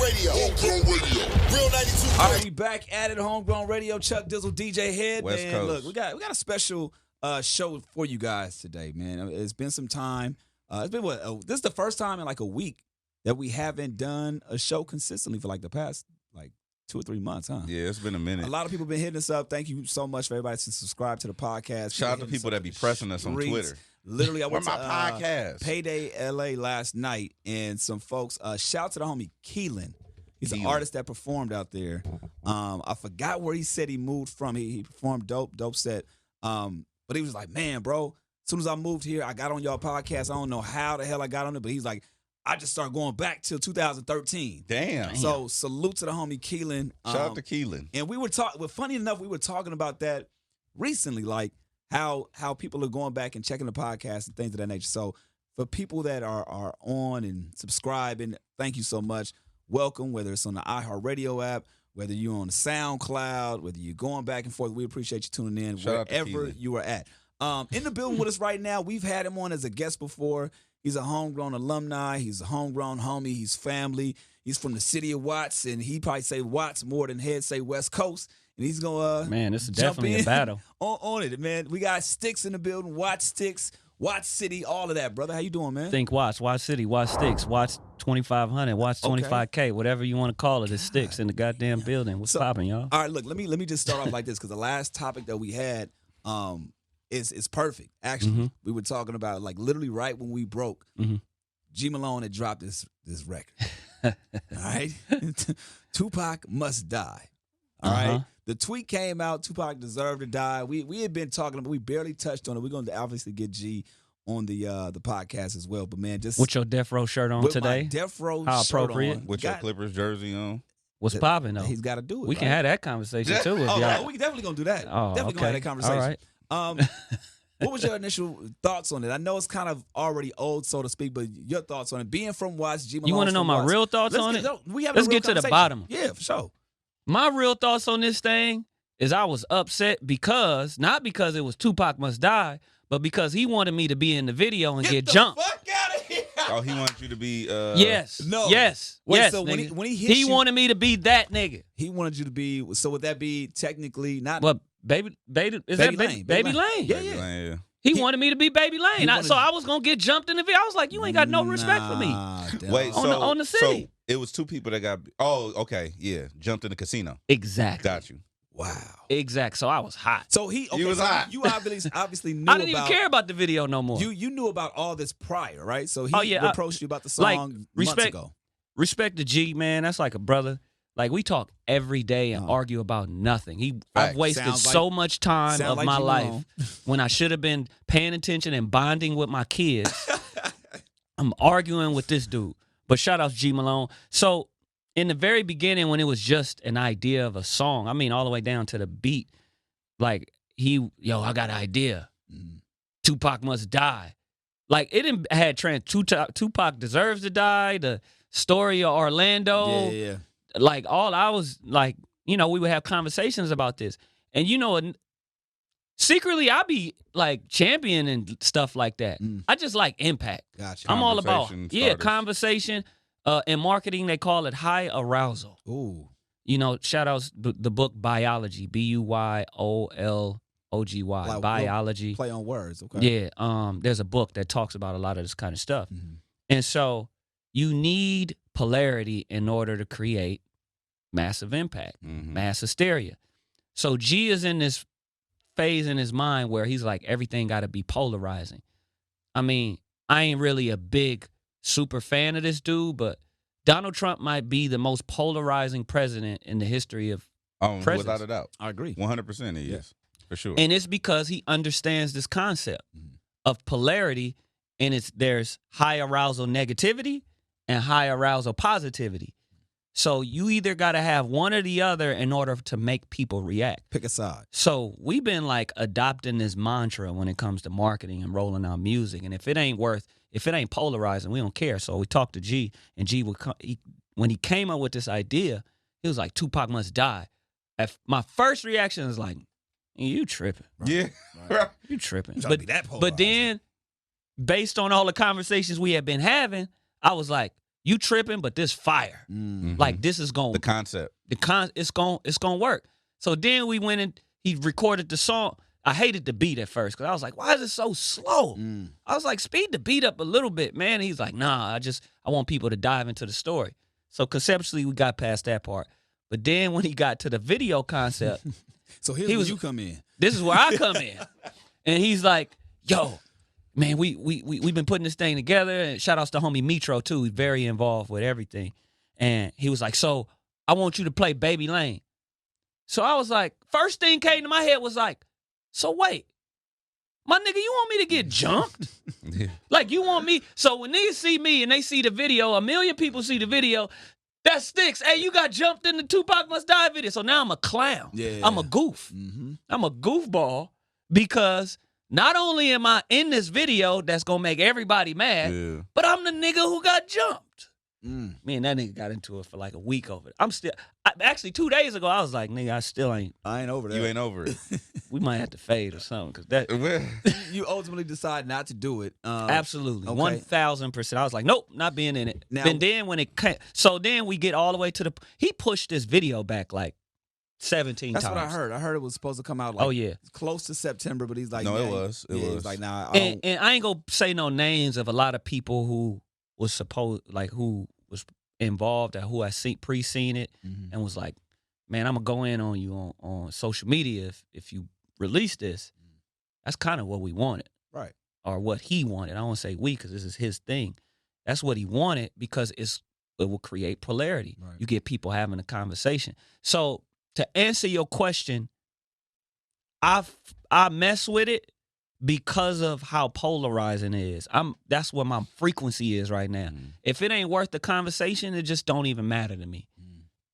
Radio. Real 92. All right, we back at it. Homegrown Radio. Chuck Dizzle, DJ Head. West Man, Coast. look, we got a special show for you guys today, man. It's been some time. It's been this is the first time in like a week that we haven't done a show consistently for like the past like 2 or 3 months, huh? Yeah, it's been a minute. A lot of people been hitting us up. Thank you so much for everybody to subscribe to the podcast. Shout out to people that be pressing us on Twitter. Literally, I went to my podcast? Payday LA last night, and some folks. Shout out to the homie Keelan. He's an artist that performed out there. I forgot where he said he moved from. He performed dope set. But he was like, man, bro, as soon as I moved here, I got on y'all podcast. I don't know how the hell I got on it, but he's like, I just started going back till 2013. Damn. So salute to the homie Keelan. Shout out to Keelan. And we were talking. Well, funny enough, we were talking about that recently, like how people are going back and checking the podcast and things of that nature. So for people that are on and subscribing, thank you so much. Welcome, whether it's on the iHeartRadio app, whether you're on the SoundCloud, whether you're going back and forth. We appreciate you tuning in wherever you are at. In the building with us right now, we've had him on as a guest before. He's a homegrown alumni. He's a homegrown homie. He's family. He's from the city of Watts, and he probably say Watts more than Head say West Coast. And he's gonna man, this is definitely a battle on it, man. We got Stix in the building. Watts Stix, Watts City, all of that, brother. How you doing, man? Think Watts City, Watts Stix, Watts 2500, Watts 25K, whatever you want to call it. It sticks in the goddamn building. What's popping, y'all? All right, look, let me just start off like this, because the last topic that we had is perfect. Actually, we were talking about like literally right when we broke. G Malone had dropped this record. All right, Tupac must die. All right. The tweet came out. Tupac deserved to die. We had been talking about. We barely touched on it. We're going to obviously get G on the podcast as well. But man, just with your Death Row shirt on with today, my Death Row how shirt appropriate. on. With your Clippers jersey on. What's popping though? He's got to do it. We can have that conversation too. If y'all. We definitely gonna do that. Oh, definitely gonna have that conversation. All right. What was your initial thoughts on it? I know it's kind of already old, so to speak, but your thoughts on it. Being from Watts, G Malone. You want to know my real thoughts on it? Let's get to the bottom. Yeah, for sure. My real thoughts on this thing is I was upset because, not because it was Tupac Must Die, but because he wanted me to be in the video and get jumped. Fuck out of here. Oh, he wanted you to be Yes. No. Yes. Wait, yes. so when he hit he wanted me to be that nigga. He wanted you to be, so would that be technically not What Baby Lane? Baby Lane. Yeah. He wanted me to be Baby Lane. So I was gonna get jumped in the video. I was like, you ain't got no respect for me. Wait, on the city. So it was two people that got. Oh, okay, yeah, jumped in the casino. Exactly. Got you. Wow. Exact. So I was hot. So he was hot. You obviously knew. I didn't even care about the video no more. You knew about all this prior, right? So he approached you about the song like, months ago. Respect to G, man. That's like a brother. Like we talk every day and argue about nothing. I've wasted so much time of my life when I should have been paying attention and bonding with my kids. I'm arguing with this dude. But shout out to G Malone. So in the very beginning, when it was just an idea of a song, I mean all the way down to the beat, like I got an idea. Tupac must die. Like it didn't had Tupac deserves to die. The story of Orlando. Yeah. Like all I was like, we would have conversations about this. And secretly I be like champion and stuff like that. I just like impact. Gotcha. I'm all about Starters. conversation. In marketing they call it high arousal. Ooh. Shout outs the book Biology, BUYOLOGY. Like, Biology. Play on words, okay. Yeah. There's a book that talks about a lot of this kind of stuff. And so you need polarity in order to create massive impact, mass hysteria. So G is in this phase in his mind where he's like, everything got to be polarizing. I mean, I ain't really a big super fan of this dude, but Donald Trump might be the most polarizing president in the history of presidents. Without a doubt. I agree. 100% he is, for sure. And it's because he understands this concept of polarity, and there's high arousal negativity and high arousal positivity. So you either got to have one or the other in order to make people react. Pick a side. So we've been like adopting this mantra when it comes to marketing and rolling out music. And if it ain't polarizing, we don't care. So we talked to G, and G when he came up with this idea, he was like, Tupac must die. My first reaction is like, you tripping. Bro. Yeah. Right. You tripping. But then based on all the conversations we had been having, I was like, You tripping, but this fire. Like this is going The concept. It's gonna work. So then we went and he recorded the song. I hated the beat at first because I was like, why is it so slow? I was like, speed the beat up a little bit, man. He's like, nah, I want people to dive into the story. So conceptually, we got past that part. But then when he got to the video concept, so here's where you come in. This is where I come in. And he's like, yo, man, we've been putting this thing together. And shout outs to homie Metro, too. He's very involved with everything. And he was like, so I want you to play Baby Lane. So I was like, first thing came to my head was like, so wait, my nigga, you want me to get jumped? Like you want me? So when niggas see me and they see the video, 1 million people see the video, that Stix. Hey, you got jumped in the Tupac Must Die video. So now I'm a clown. Yeah. I'm a goof. I'm a goofball because not only am I in this video that's going to make everybody mad, but I'm the nigga who got jumped. Me and that nigga got into it for like a week over it. Actually 2 days ago, I was like, nigga, I ain't over that. You ain't over it. We might have to fade or something because that. You ultimately decide not to do it. Absolutely, okay. 1000%. I was like, nope, not being in it. Now, and then when it came, so then we get all the way to he pushed this video back like 17 That's times. what I heard. I heard it was supposed to come out like close to September, but he's like, no, it was. It was He's like, nah. And I ain't gonna say no names of a lot of people who was who was involved or who I pre-seen it and was like, man, I'm gonna go in on you on social media if you release this. That's kind of what we wanted. Right. Or what he wanted. I don't want to say we because this is his thing. That's what he wanted because it will create polarity. Right. You get people having a conversation. So to answer your question, I mess with it because of how polarizing it is. That's what my frequency is right now. If it ain't worth the conversation, it just don't even matter to me.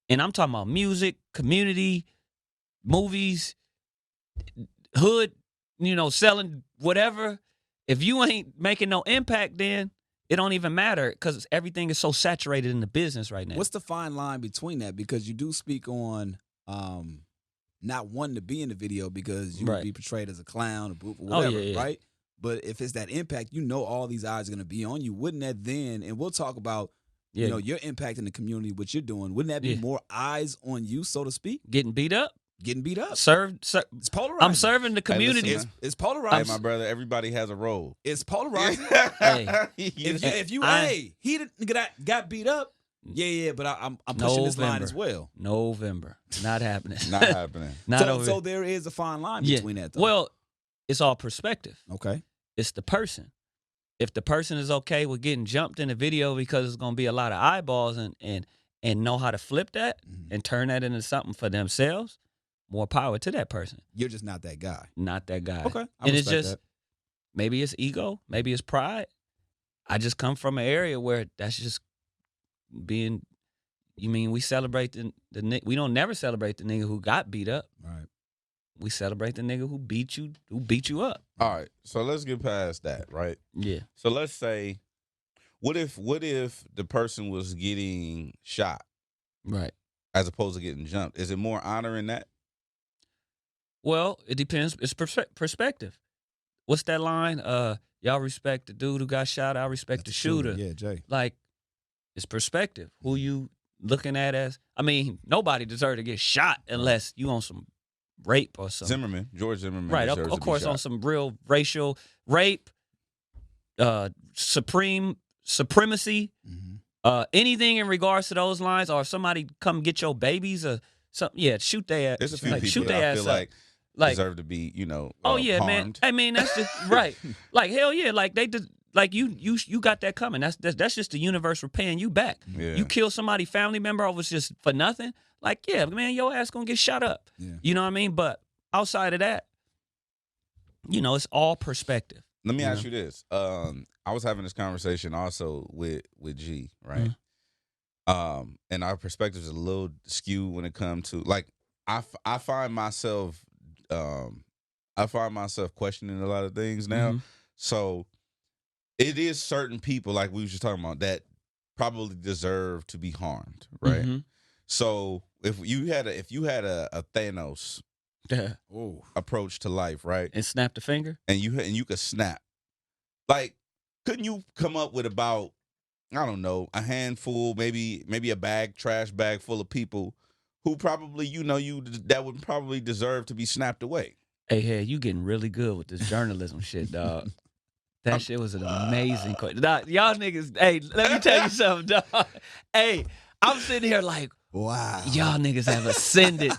And I'm talking about music, community, movies, hood, selling whatever. If you ain't making no impact, then it don't even matter because everything is so saturated in the business right now. What's the fine line between that? Because you do speak on not wanting to be in the video because you would be portrayed as a clown, a boof, or whatever, right? But if it's that impact, all these eyes are going to be on you. Wouldn't that then, and we'll talk about, your impact in the community, what you're doing, wouldn't that be more eyes on you, so to speak? Getting beat up? Getting beat up. It's polarizing. I'm serving the community. Hey, it's polarizing. Hey, my brother, everybody has a role. It's polarizing. Hey, if you he got beat up, but I'm pushing this line as well. November. Not happening. Not happening. So there is a fine line between that, though. Well, it's all perspective. Okay. It's the person. If the person is okay with getting jumped in a video because it's going to be a lot of eyeballs and know how to flip that and turn that into something for themselves, more power to that person. You're just not that guy. Not that guy. Okay. And it's just, maybe it's ego, maybe it's pride. I just come from an area where that's just being, we celebrate the we don't never celebrate the nigga who got beat up. Right. We celebrate the nigga who beat you up. All right. So let's get past that, right? Yeah. So let's say, what if the person was getting shot? Right. As opposed to getting jumped? Is it more honor in that? Well, it depends. It's perspective. What's that line? Y'all respect the dude who got shot. I respect the shooter. Yeah, Jay. Like, it's perspective. Who you looking at as? Nobody deserves to get shot unless you on some rape or something. George Zimmerman. Right, of course, on some real racial rape, supremacy, anything in regards to those lines, or if somebody come get your babies or something, shoot their ass. There's a few like, people shoot that their I ass feel up. like deserve to be, man. harmed. That's just right. Like hell yeah, like they did. Like you got that coming. That's just the universe repaying you back. Yeah. You kill somebody family member over just for nothing. Like man, your ass gonna get shot up. Yeah. You know what I mean? But outside of that, it's all perspective. Let me ask you this. I was having this conversation also with G, right? And our perspective is a little skewed when it comes to like I find myself questioning a lot of things now. So it is certain people, like we were just talking about, that probably deserve to be harmed, right? So if you had a Thanos approach to life, right? And snap the finger? And you could snap. Like, couldn't you come up with about I don't know, a handful, maybe a trash bag full of people who probably, that would probably deserve to be snapped away. Hey, you getting really good with this journalism shit, dog. That shit was an amazing question. Y'all niggas, hey, let me tell you something, dog. Hey, I'm sitting here like, wow, y'all niggas have ascended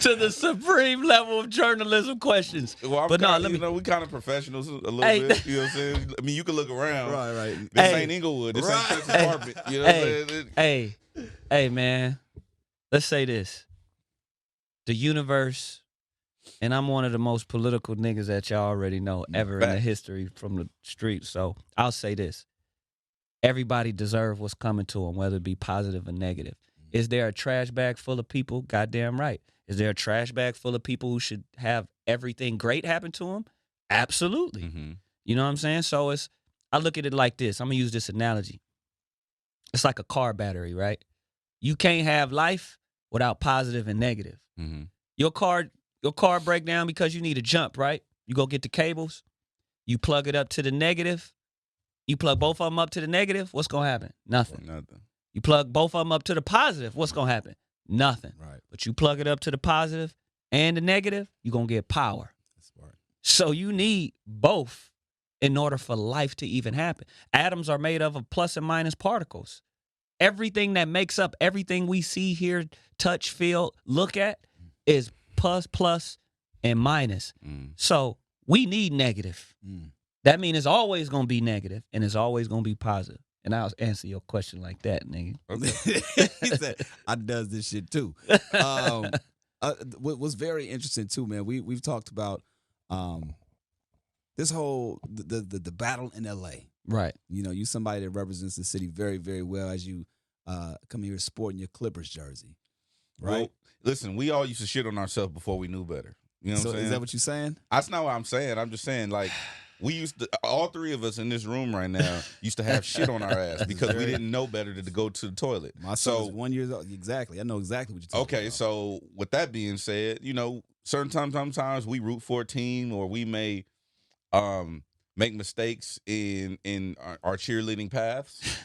to the supreme level of journalism questions. Well, we kind of professionals a little bit. You know what I'm saying? I mean, you can look around. Right. This ain't Inglewood. This ain't Texas Carpet. You know what I'm saying? Hey, man. Let's say this. The universe, and I'm one of the most political niggas that y'all already know ever in the history from the street. So I'll say this. Everybody deserves what's coming to them, whether it be positive or negative. Is there a trash bag full of people? Goddamn right. Is there a trash bag full of people who should have everything great happen to them? Absolutely. Mm-hmm. You know what I'm saying? So I look at it like this. I'm going to use this analogy. It's like a car battery, right? You can't have life without positive and negative. Mm-hmm. Your car break down because you need a jump, right? You go get the cables. You plug it up to the negative. You plug both of them up to the negative. What's going to happen? Nothing. You plug both of them up to the positive. What's going to happen? Nothing. Right. But you plug it up to the positive and the negative, you're going to get power. That's smart. So you need both in order for life to even happen. Atoms are made of plus and minus particles. Everything that makes up everything we see, hear, touch, feel, look at is plus, and minus. So we need negative. That means it's always going to be negative and it's always going to be positive. And I'll answer your question like that, nigga. Okay. He said, I does this shit too. What was very interesting too, man, we've talked about this whole, the battle in LA. Right. You know, you somebody that represents the city very, very well as you come here sporting your Clippers jersey. Right? Well, listen, we all used to shit on ourselves before we knew better. You know what I'm saying? Is that what you're saying? That's not what I'm saying. I'm just saying, like, all three of us in this room right now used to have shit on our ass because we didn't know better than to go to the toilet. My son was 1 year old. Exactly. I know exactly what you're talking about. Okay, so with that being said, sometimes we root for a team or we may make mistakes in our cheerleading paths.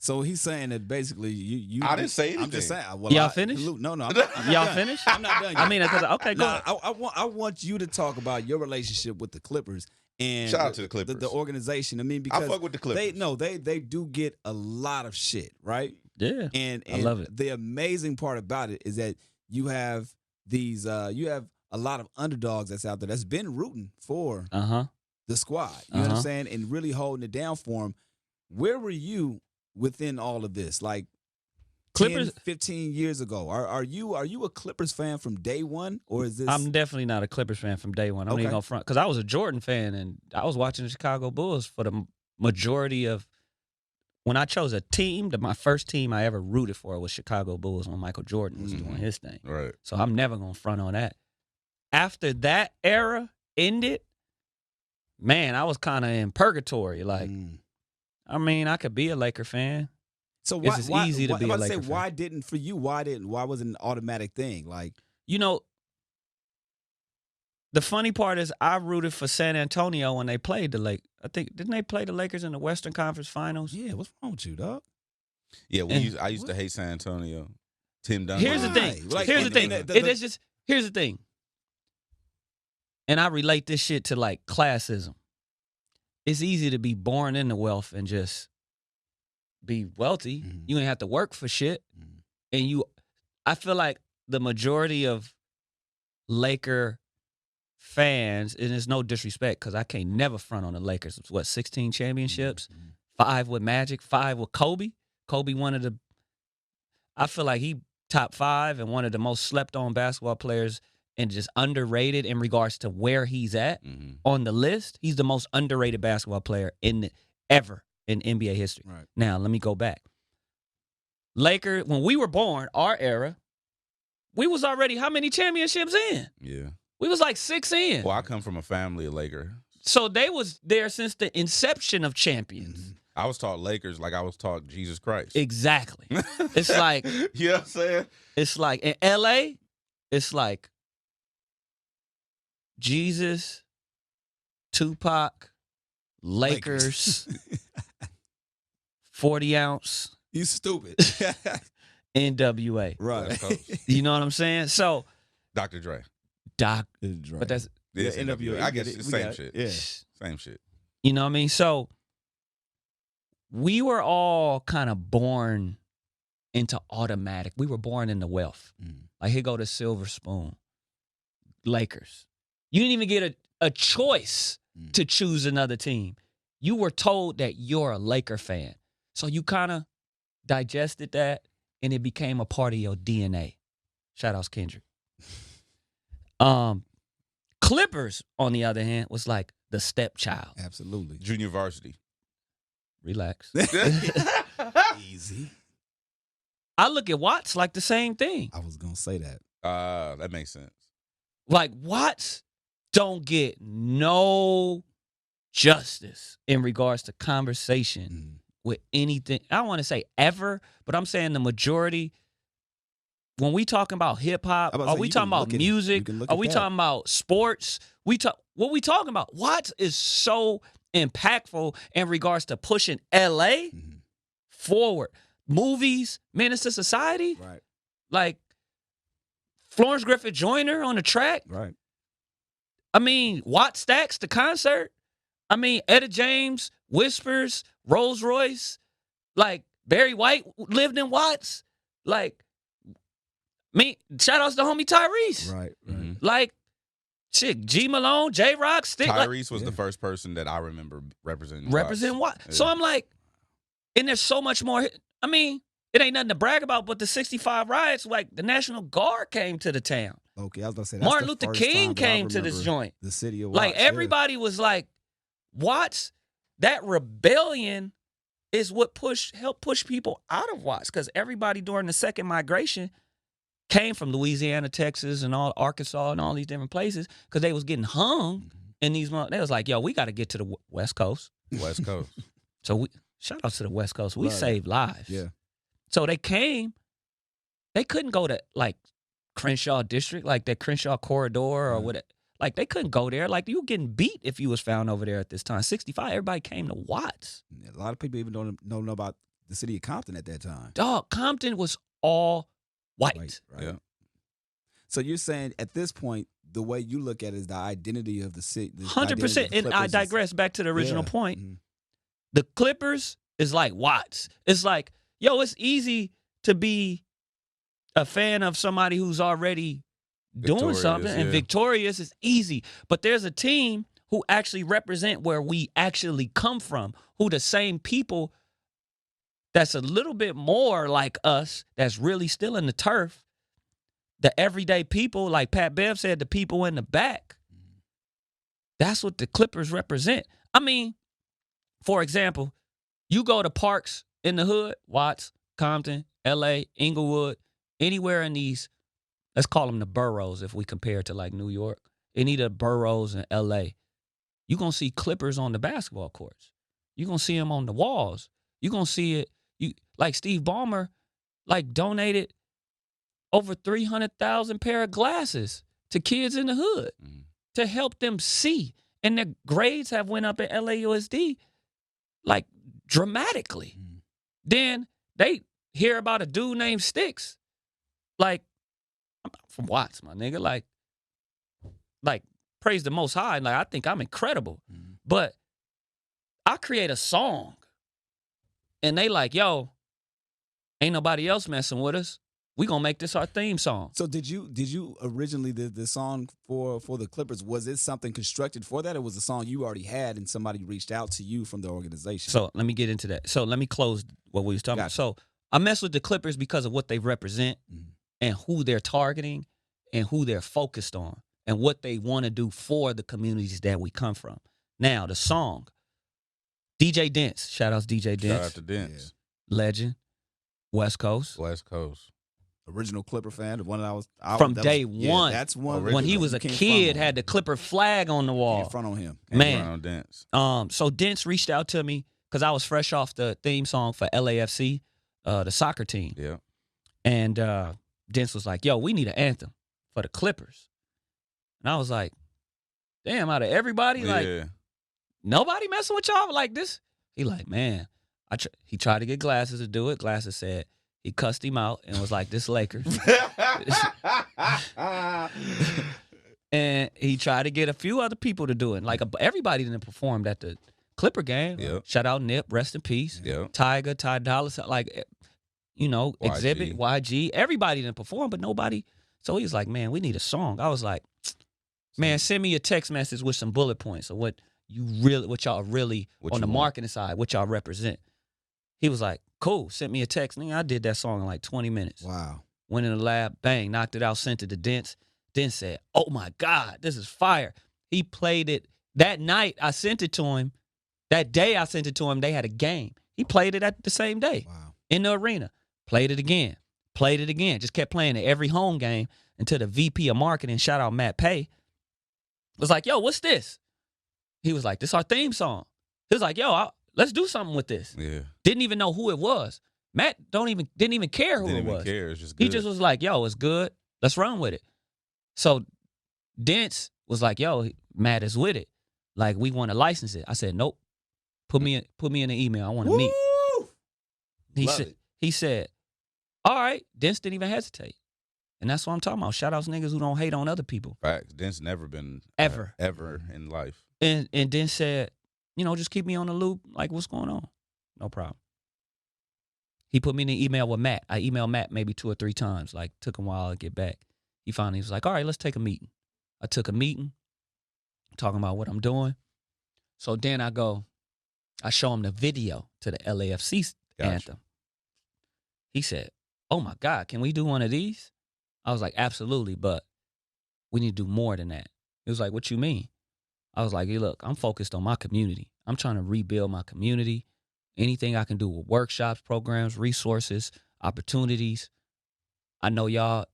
So he's saying that basically you I didn't say anything. I'm just saying. Well, y'all finished? No, I'm y'all done. finished? I'm not done yet. I mean, okay, go ahead. I want you to talk about your relationship with the Clippers and shout out to the Clippers, the organization. I mean, because I fuck with the Clippers. They do get a lot of shit, right? Yeah, and I love it. The amazing part about it is that you have these you have a lot of underdogs that's out there that's been rooting for the squad. You know what I'm saying? And really holding it down for them. Where were you within all of this? Like Clippers 15 years ago. Are you a Clippers fan from day one, or is this? I'm definitely not a Clippers fan from day one. I'm not even gonna front because I was a Jordan fan and I was watching the Chicago Bulls for the majority of when I chose a team. My first team I ever rooted for was Chicago Bulls when Michael Jordan was doing his thing. Right. So I'm never gonna front on that. After that era ended, man, I was kind of in purgatory. Like, I mean, I could be a Laker fan. So why, it's easy to be a Laker fan. Why didn't for you? Why wasn't it an automatic thing? Like, the funny part is I rooted for San Antonio when they played the Lakers. I think didn't they play the Lakers in the Western Conference Finals? Yeah, what's wrong with you, dog? Yeah, I used to hate San Antonio. Tim Duncan. Here's the thing. Here's the thing. And I relate this shit to like classism. It's easy to be born into wealth and just be wealthy. You ain't have to work for shit. And I feel like the majority of Laker fans, and it's no disrespect because I can't never front on the Lakers. It's 16 championships, 5 with Magic, 5 with Kobe. Kobe I feel like he top 5 and one of the most slept on basketball players and just underrated in regards to where he's at on the list. He's the most underrated basketball player ever in NBA history. Right. Now, let me go back. Lakers, when we were born, our era, we was already how many championships in? Yeah. We was like 6 in. Well, I come from a family of Lakers. So they was there since the inception of champions. I was taught Lakers like I was taught Jesus Christ. Exactly. It's like, you know what I'm saying? It's like in LA, it's like Jesus, Tupac, Lakers. 40 ounce. You stupid. NWA. Right. You know what I'm saying? So Dr. Dre. Dre. But that's Yes, Yeah, NWA. I guess We it's the same got it. shit. Yeah. Same shit. you know what I mean? So we were all kind of born into automatic. We were born into wealth. Like here go the silver spoon. Lakers. You didn't even get a choice to choose another team. You were told that you're a Laker fan. So you kind of digested that and it became a part of your DNA. Shout outs Kendrick. Clippers, on the other hand, was like the stepchild. Absolutely. Junior varsity. Relax. Easy. I look at Watts like the same thing. I was going to say that. That makes sense. Like Watts don't get no justice in regards to conversation with anything. I don't want to say ever, but I'm saying the majority. When we talking about hip hop, are we talking about music? Are we talking about sports? What we talking about? Watts is so impactful in regards to pushing LA forward. Movies, Menace to Society, Right. like Florence Griffith Joyner on the track. Right. I mean, Watt Stacks, the concert. I mean, Etta James, Whispers, Rolls Royce. Like, Barry White lived in Watts. Like, shout outs to homie Tyrese. Right. Right. Like, shit, G Malone, J Rock, Stix. Tyrese was the first person that I remember representing Watts. Yeah. So I'm like, and there's so much more. I mean, it ain't nothing to brag about, but the 65 riots, like the National Guard came to the town. Okay, I was going to say Martin Luther King came to this joint. The city of Watts. Like everybody was like, Watts, that rebellion is what helped push people out of Watts. Because everybody during the second migration came from Louisiana, Texas, and all Arkansas and all these different places because they was getting hung in these. They was like, yo, we got to get to the West Coast. West Coast. So shout out to the West Coast. We saved lives. Yeah. So they came. They couldn't go to like Crenshaw District, like that Crenshaw corridor or whatever. Like they couldn't go there. Like you were getting beat if you was found over there at this time. 65, everybody came to Watts. A lot of people even don't know about the city of Compton at that time. Dog, Compton was all white. Right. Yeah. So you're saying at this point, the way you look at it is the identity of the city. 100%. And I digress back to the original point. The Clippers is like Watts. It's like, yo, it's easy to be a fan of somebody who's already doing something and victorious is easy. But there's a team who actually represent where we actually come from, who the same people that's a little bit more like us, that's really still in the turf, the everyday people, like Pat Bev said, the people in the back. That's what the Clippers represent. I mean, for example, you go to parks in the hood, Watts, Compton, LA, Inglewood, anywhere in these, let's call them the boroughs if we compare it to like New York, any of the boroughs in LA, you're going to see Clippers on the basketball courts. You're going to see them on the walls. You're going to see it. Like Steve Ballmer, like donated over 300,000 pair of glasses to kids in the hood to help them see. And their grades have went up at LAUSD like dramatically. Then they hear about a dude named Stix. Like, I'm from Watts, my nigga. Like praise the Most High. Like, I think I'm incredible. But I create a song. And they like, yo, ain't nobody else messing with us. We gonna make this our theme song. So did you originally the song for the Clippers, was it something constructed for that, or was it a song you already had and somebody reached out to you from the organization? So let me get into that. So let me close what we was talking about. So I mess with the Clippers because of what they represent and who they're targeting and who they're focused on and what they want to do for the communities that we come from. Now, the song, DJ Dents. Shout out to DJ Dents. Shout out to Dents. Legend. West Coast. Original Clipper fan, the one from day one. That's one. When he was a kid, had the Clipper flag on the wall. In front on him. Man. Dents. So Dents reached out to me because I was fresh off the theme song for LAFC, the soccer team. Yeah. And Dents was like, yo, we need an anthem for the Clippers. And I was like, damn, out of everybody, like, nobody messing with y'all like this. He like, man, he tried to get Glasses to do it. Glasses said he cussed him out and was like, this Lakers. And he tried to get a few other people to do it. Like everybody didn't perform at the Clipper game. Yep. Shout out Nip, rest in peace. Yep. Tiger, Ty Dolla $ign, like, Exhibit, YG. Everybody didn't perform, but nobody. So he was like, man, we need a song. I was like, man, send me a text message with some bullet points of what y'all really on the marketing side, what y'all represent. He was like, cool, sent me a text. Nigga, I did that song in like 20 minutes. Wow. Went in the lab, bang, knocked it out, sent it to Dents. Dents said, oh my God, this is fire. He played it that night. I sent it to him. That day I sent it to him, they had a game. He played it at the same day. Wow. In the arena. Played it again. Just kept playing it every home game until the VP of marketing, shout out Matt Pay, was like, yo, what's this? He was like, this our theme song. He was like, yo, let's do something with this. Yeah. Didn't even know who it was. Matt didn't even care who it was. Care. It's just good. He just was like, yo, it's good. Let's run with it. So Dents was like, yo, Matt is with it. Like, we want to license it. I said, nope. Put me in an email. I want to meet. He said, all right. Dents didn't even hesitate. And that's what I'm talking about. Shout outs niggas who don't hate on other people. Facts. Dent's never been ever in life. And Dent said, just keep me on the loop. Like, what's going on? No problem. He put me in an email with Matt. I emailed Matt maybe 2 or 3 times. Like, took him a while to get back. He finally was like, all right, let's take a meeting. I took a meeting, talking about what I'm doing. So then I show him the video to the LAFC anthem. He said, oh my God, can we do one of these? I was like, absolutely, but we need to do more than that. He was like, what you mean? I was like, hey, look, I'm focused on my community. I'm trying to rebuild my community. Anything I can do with workshops, programs, resources, opportunities. I know y'all,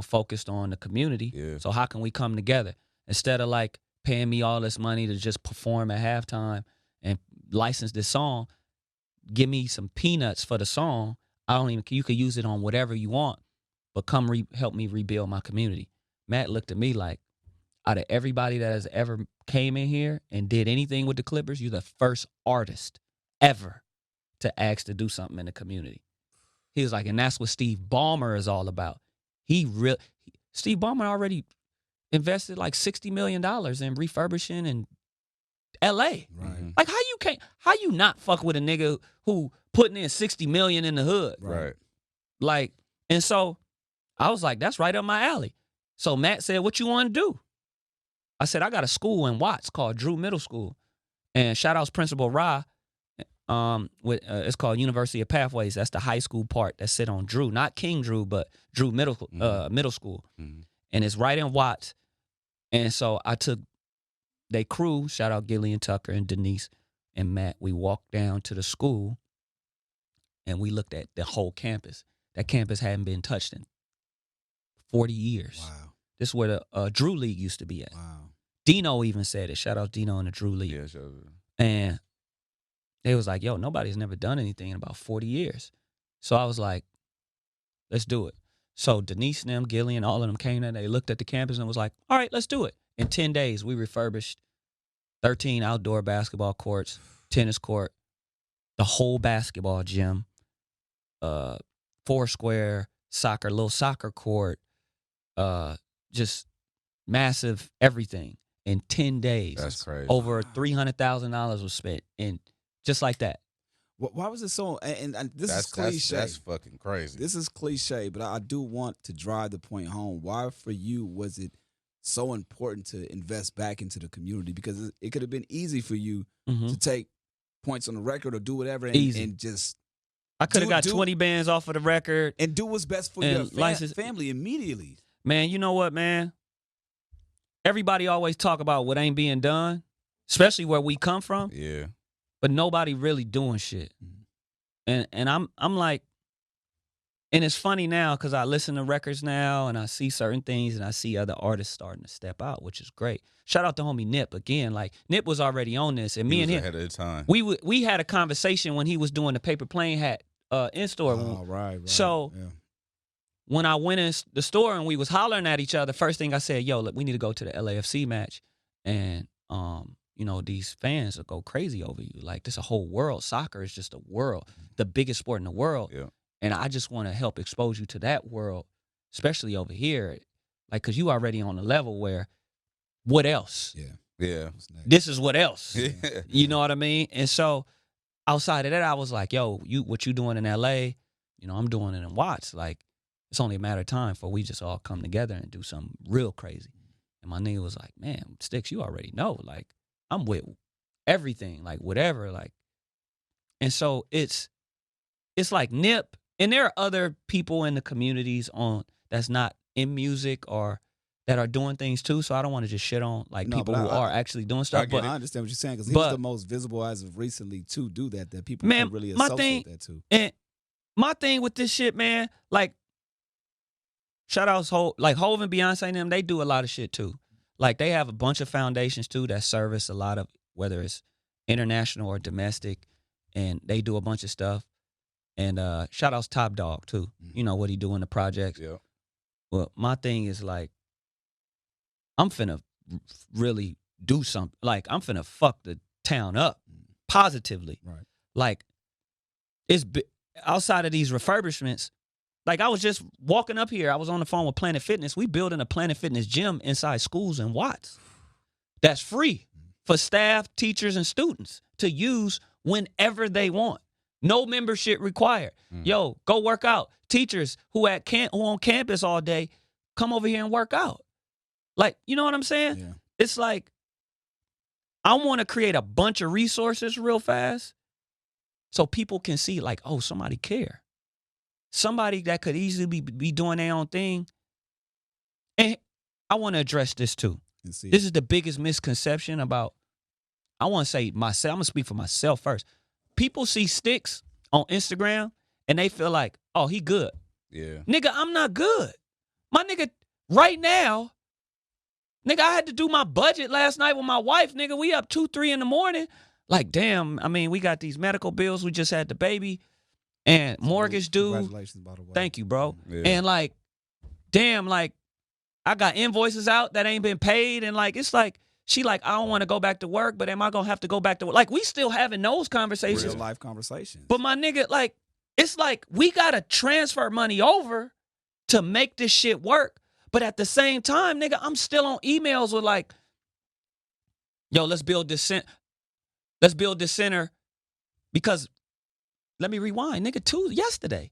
focused on the community. Yeah. So how can we come together? Instead of like paying me all this money to just perform at halftime and license this song, give me some peanuts for the song. You could use it on whatever you want, but come help me rebuild my community. Matt looked at me like, out of everybody that has ever came in here and did anything with the Clippers, you're the first artist ever to ask to do something in the community. He was like, and that's what Steve Ballmer is all about. Steve Ballmer already invested like $60 million in refurbishing in L.A. Right. Like, how you not fuck with a nigga who putting in $60 million in the hood? Right. Like, and so I was like, that's right up my alley. So Matt said, what you want to do? I said, I got a school in Watts called Drew Middle School. And shout outs Principal Ra. It's called University of Pathways. That's the high school part that sit on Drew. Not King Drew, but Drew Middle School. Mm-hmm. And it's right in Watts. And so I took they crew, shout out Gillian Tucker and Denise and Matt. We walked down to the school and we looked at the whole campus. That campus hadn't been touched in 40 years. Wow. This is where the Drew League used to be at. Wow. Dino even said it. Shout out Dino and the Drew League. Yeah, sure. And they was like, yo, nobody's never done anything in about 40 years. So I was like, let's do it. So Denise and them, Gillian, all of them came in. They looked at the campus and was like, all right, let's do it. In 10 days, we refurbished 13 outdoor basketball courts, tennis court, the whole basketball gym, 4-square little soccer court, just massive everything in 10 days. That's crazy. Over $300,000 was spent in just like that. Why was it so? And this is cliche. That's fucking crazy. This is cliche, but I do want to drive the point home. Why, for you, was it so important to invest back into the community? Because it could have been easy for you to take points on the record or do whatever and just. I could have got 20 bands off of the record and do what's best for your family immediately. Man, you know what, man? Everybody always talk about what ain't being done, especially where we come from. Yeah. but nobody really doing shit. And I'm like, and it's funny now because I listen to records now and I see certain things and I see other artists starting to step out, which is great. Shout out to homie Nip again. Like Nip was already on this, and me and him ahead of the time. We had a conversation when he was doing the Paper Plane Hat in store. Oh, right. So when I went in the store and we was hollering at each other, first thing I said, "Yo, look, we need to go to the LAFC match," and you know, these fans will go crazy over you. Like, this a whole world. Soccer is just a world, the biggest sport in the world. Yeah. And I just want to help expose you to that world, especially over here. Like, because you already on a level where, what else? Yeah. This is what else. Yeah. You know what I mean? And so outside of that, I was like, yo, what you doing in LA, you know, I'm doing it in Watts. Like, it's only a matter of time before we just all come together and do something real crazy. And my nigga was like, man, Stix, you already know. Like, I'm with everything, like whatever. Like, and so it's like Nip. And there are other people in the communities that's not in music or that are doing things too. So I don't want to just shit on like people who are actually doing stuff. But I understand what you're saying because he was the most visible as of recently to do that people can really associate that to. And my thing with this shit, man, like, shout outs like Hov and Beyonce and them, they do a lot of shit too. Like, they have a bunch of foundations too that service a lot of, whether it's international or domestic, and they do a bunch of stuff. And shout outs Top Dog too. You know what he do in the projects. Yeah. Well, my thing is like, I'm finna really do something. Like, I'm finna fuck the town up positively. Right. Like, it's outside of these refurbishments. Like, I was just walking up here. I was on the phone with Planet Fitness. We building a Planet Fitness gym inside schools in Watts. That's free for staff, teachers, and students to use whenever they want. No membership required. Yo, go work out. Teachers who on campus all day, come over here and work out. Like, you know what I'm saying? Yeah. It's like, I want to create a bunch of resources real fast so people can see, like, oh, somebody care. Somebody that could easily be doing their own thing. And I want to address this too. This is the biggest misconception about, I want to say myself, I'm going to speak for myself first. People see Stix on Instagram and they feel like, oh, he good. Yeah. Nigga, I'm not good. My nigga, right now, nigga, I had to do my budget last night with my wife. Nigga, we up 2, 3 in the morning. Like, damn, I mean, we got these medical bills. We just had the baby and mortgage due. Congratulations, by the way. Thank you, bro. Yeah. And like, damn, like, I got invoices out that ain't been paid. And like, it's like, she like, I don't want to go back to work, but am I going to have to go back to work? Like, we still having those conversations. Real life conversations. But my nigga, like, it's like we got to transfer money over to make this shit work. But at the same time, nigga, I'm still on emails with like, yo, let's build this center. Because, let me rewind, nigga, yesterday,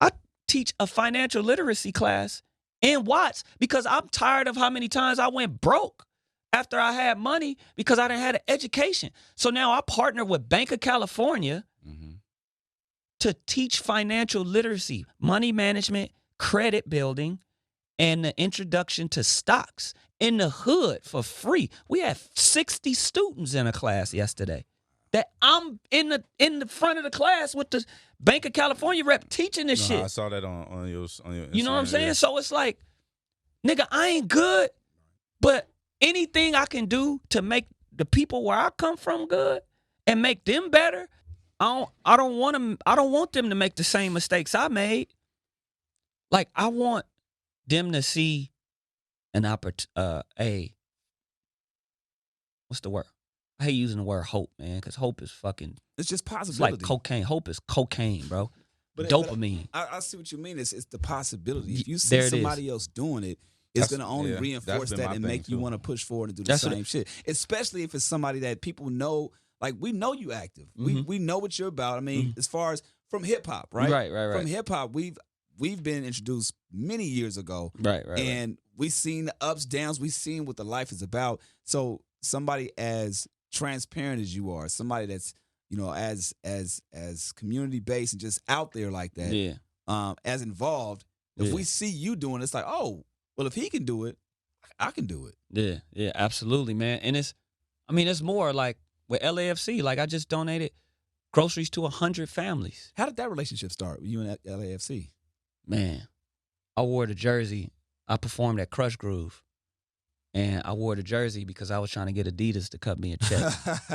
I teach a financial literacy class in Watts because I'm tired of how many times I went broke after I had money because I didn't have an education. So now I partner with Bank of California to teach financial literacy, money management, credit building, and the introduction to stocks in the hood for free. We had 60 students in a class yesterday that I'm in the front of the class with the Bank of California rep teaching this shit. I saw that on your Instagram. You know what I'm saying? Yeah. So it's like, nigga, I ain't good, but anything I can do to make the people where I come from good and make them better, I don't want them to make the same mistakes I made. Like, I want them to see an opportunity. What's the word? I hate using the word hope, man, because hope is fucking. It's just possibility. It's like cocaine. Hope is cocaine, bro. But dopamine. I see what you mean. It's the possibility. If you see somebody else doing it, it's going to only reinforce that and make you want to push forward and do the same shit. Especially if it's somebody that people know. Like, we know you active. We know what you're about. I mean, as far as from hip hop, right? Right. From hip hop, we've been introduced many years ago. Right. And we've seen the ups, downs. We've seen what the life is about. So somebody as transparent as you are, somebody that's, you know, as community based and just out there like that, as involved. If we see you doing it, it's like, oh, well, if he can do it, I can do it. Yeah, absolutely, man. And it's more like with LAFC. Like, I just donated groceries to 100 families. How did that relationship start with you and LAFC? Man, I wore the jersey. I performed at Crush Groove. And I wore the jersey because I was trying to get Adidas to cut me a check.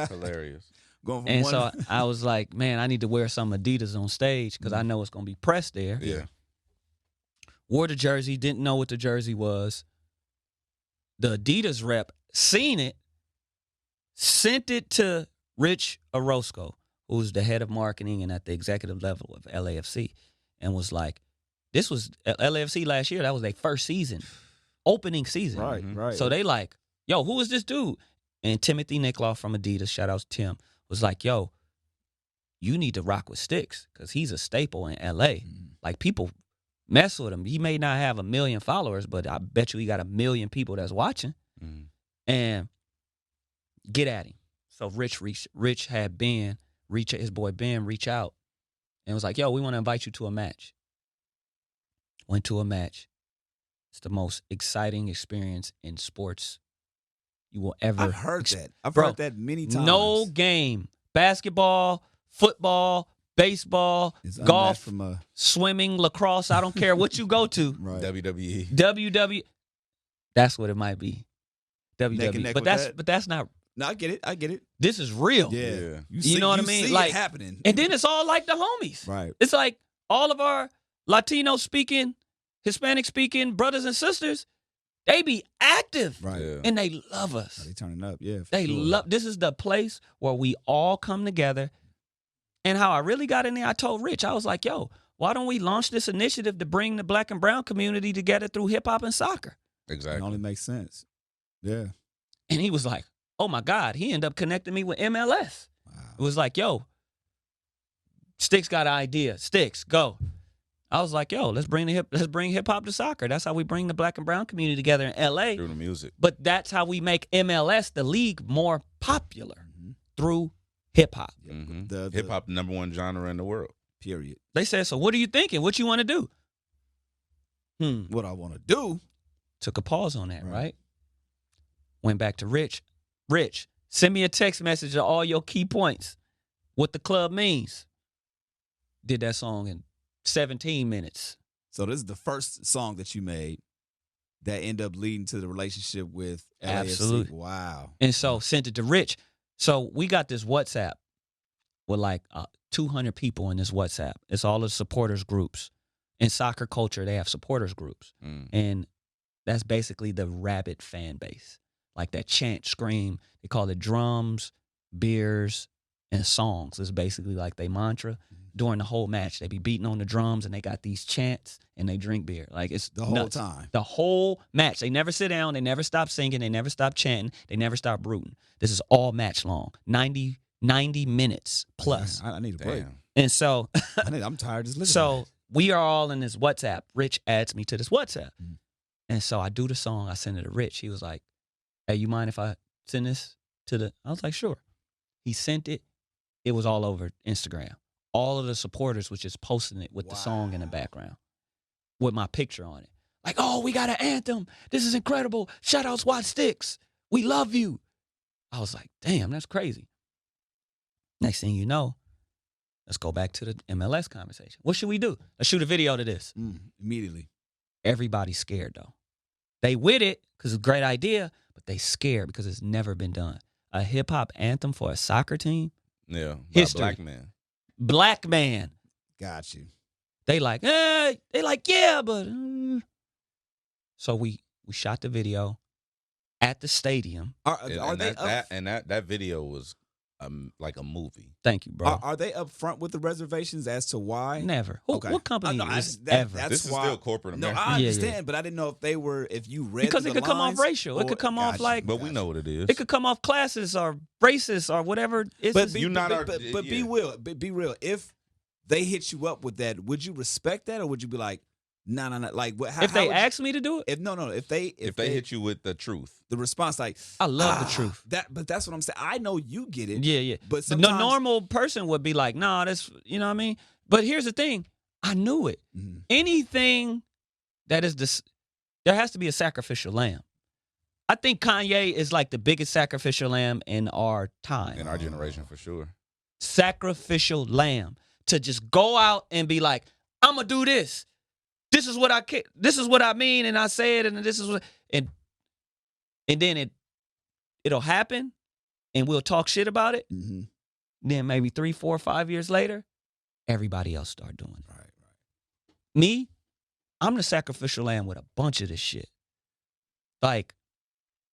Hilarious. So I was like, man, I need to wear some Adidas on stage because I know it's going to be pressed there. Yeah. Wore the jersey, didn't know what the jersey was. The Adidas rep seen it sent it to Rich Orozco, who's the head of marketing and at the executive level of LAFC, and was like, this was LAFC last year. That was their first season, opening season. Right, right. So they like, yo, who is this dude? And Timothy Nickloff from Adidas, shout out to Tim, was like, yo, you need to rock with Stix because he's a staple in LA. Like, people mess with him. He may not have 1 million followers, but I bet you he got 1 million people that's watching. And get at him. So Rich had Ben, his boy Ben, reach out and was like, yo, we want to invite you to a match. Went to a match. It's the most exciting experience in sports you will ever. I've heard that. I've heard that many times. No game. Basketball, football, baseball, golf, swimming, lacrosse. I don't care what you go to. Right. WWE. That's what it might be. WWE. But that's not. No, I get it. This is real. Yeah. You know what I mean? See like it happening. And then it's all like the homies. Right. It's like all of our Latino speaking, Hispanic speaking brothers and sisters, they be active. Right. Yeah. And they love us. They turning up, yeah. They love. This is the place where we all come together. And how I really got in there, I told Rich, I was like, yo, why don't we launch this initiative to bring the black and brown community together through hip hop and soccer? Exactly. It only makes sense. Yeah. And he was like, oh my God. He ended up connecting me with MLS. Wow. It was like, yo, Stix got an idea. Stix, go. I was like, yo, let's bring hip hop to soccer. That's how we bring the black and brown community together in LA. Through the music. But that's how we make MLS, the league, more popular through hip hop. Hip hop, #1 genre in the world. Period. They said, so what are you thinking? What you want to do? What I want to do. Took a pause on that, right? Went back to Rich. Rich, send me a text message of all your key points. What the club means. Did that song in 17 minutes. So this is the first song that you made that ended up leading to the relationship with LAFC. Absolutely. Wow. And so sent it to Rich. So we got this WhatsApp with like 200 people in this WhatsApp. It's all the supporters groups. In soccer culture, they have supporters groups. And that's basically the rabid fan base. Like that chant, scream. They call it drums, beers, and songs. It's basically like they mantra. During the whole match, they be beating on the drums and they got these chants and they drink beer. Like, it's the whole nuts. time. The whole match. They never sit down. They never stop singing. They never stop chanting. They never stop rooting. This is all match long. 90 minutes plus. I need a break. And so I'm tired just listening. So we are all in this WhatsApp. Rich adds me to this WhatsApp. And so I do the song. I send it to Rich. He was like, hey, you mind if I send this to the... I was like, sure. He sent it. It was all over Instagram. All of the supporters was just posting it with the song in the background with my picture on it. Like, oh, we got an anthem. This is incredible. Shout out Squad Stix. We love you. I was like, damn, that's crazy. Next thing you know, let's go back to the MLS conversation. What should we do? Let's shoot a video to this. Immediately. Everybody's scared, though. They with it because it's a great idea, but they scared because it's never been done. A hip-hop anthem for a soccer team? Yeah, history. Black man. Black man. Got you. They like, yeah, but... So we shot the video at the stadium. That video was like a movie. Thank you, bro. Are they up front with the reservations as to why? Never. What company is ever? This is still corporate America. No, I understand, but I didn't know if they were, if you read because it could come off racial. It could come off like... But we know what it is. It could come off classist or racist or whatever. But be real. If they hit you up with that, would you respect that or would you be like, no. Like, if they ask me to do it? If they hit you with the truth. The response, like, I love the truth. But that's what I'm saying. I know you get it. Yeah. But sometimes, the normal person would be like, nah, that's, you know what I mean? But here's the thing. I knew it. Anything that is there has to be a sacrificial lamb. I think Kanye is like the biggest sacrificial lamb in our time. In our generation, for sure. Sacrificial lamb. To just go out and be like, I'm going to do this. This is what I mean, and I say it, and this is what, and then it'll happen, and we'll talk shit about it. Then maybe 3, 4, 5 years later, everybody else start doing it. Right. Me, I'm the sacrificial lamb with a bunch of this shit. Like,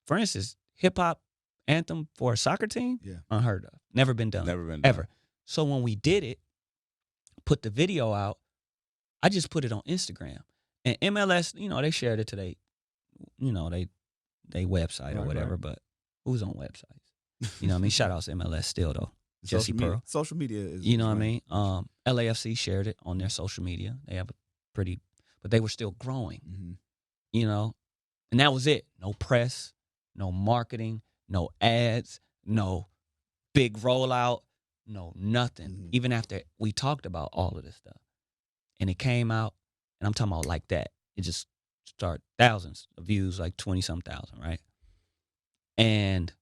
for instance, hip hop anthem for a soccer team? Yeah. Unheard of. Never been done. Never been done. Ever. So when we did it, put the video out, I just put it on Instagram. And MLS, they shared it to they website or whatever, right. but who's on websites? You know what I mean? Shout out to MLS still, though. Jesse Pearl. Social media is. You know what I mean? LAFC shared it on their social media. They have a pretty, but they were still growing, and that was it. No press, no marketing, no ads, no big rollout, no nothing. Mm-hmm. Even after we talked about all of this stuff. And it came out, and I'm talking about like that. It just started thousands of views, like 20-some thousand, right? And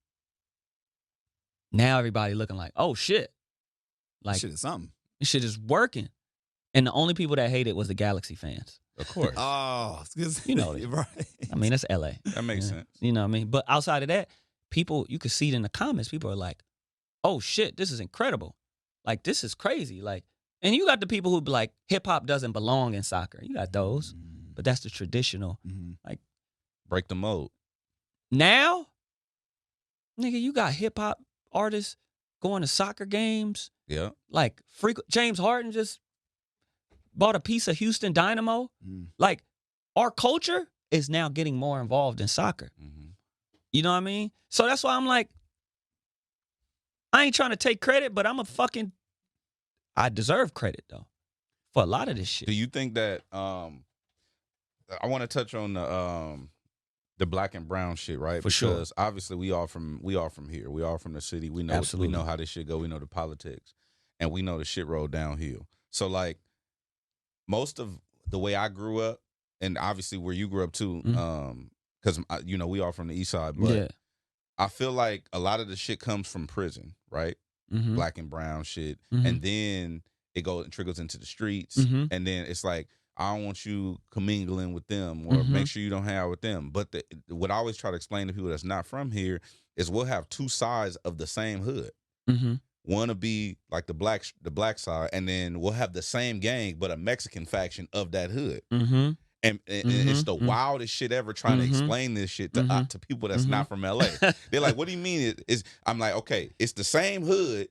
now everybody looking like, oh, shit. Like, shit is something. This shit is working. And the only people that hate it was the Galaxy fans. Of course. Oh, you know it. Right. I mean, that's LA. That makes sense. You know what I mean? But outside of that, people, you can see it in the comments. People are like, oh, shit, this is incredible. Like, this is crazy. Like, and you got the people who be like, hip-hop doesn't belong in soccer. You got those. But that's the traditional. Like, break the mold. Now, nigga, you got hip-hop artists going to soccer games. Yeah. Like, James Harden just bought a piece of Houston Dynamo. Like, our culture is now getting more involved in soccer. You know what I mean? So that's why I'm like, I ain't trying to take credit, but I deserve credit, though, for a lot of this shit. Do you think that, I want to touch on the black and brown shit, right? For sure. Because obviously we all from here. We all from the city. We know Absolutely. We know how this shit go. We know the politics, and we know the shit roll downhill. So like, most of the way I grew up, and obviously where you grew up too, because we all from the east side, but Yeah. I feel like a lot of the shit comes from prison, right? Black and brown shit, and then it goes and trickles into the streets, and then it's like, I don't want you commingling with them, or make sure you don't hang out with them. But what I always try to explain to people that's not from here is we'll have two sides of the same hood. One will be like the black side, and then we'll have the same gang, but a Mexican faction of that hood. And it's the wildest shit ever trying to explain this shit to people that's not from LA. They're like, what do you mean? I'm like, okay, it's the same hood,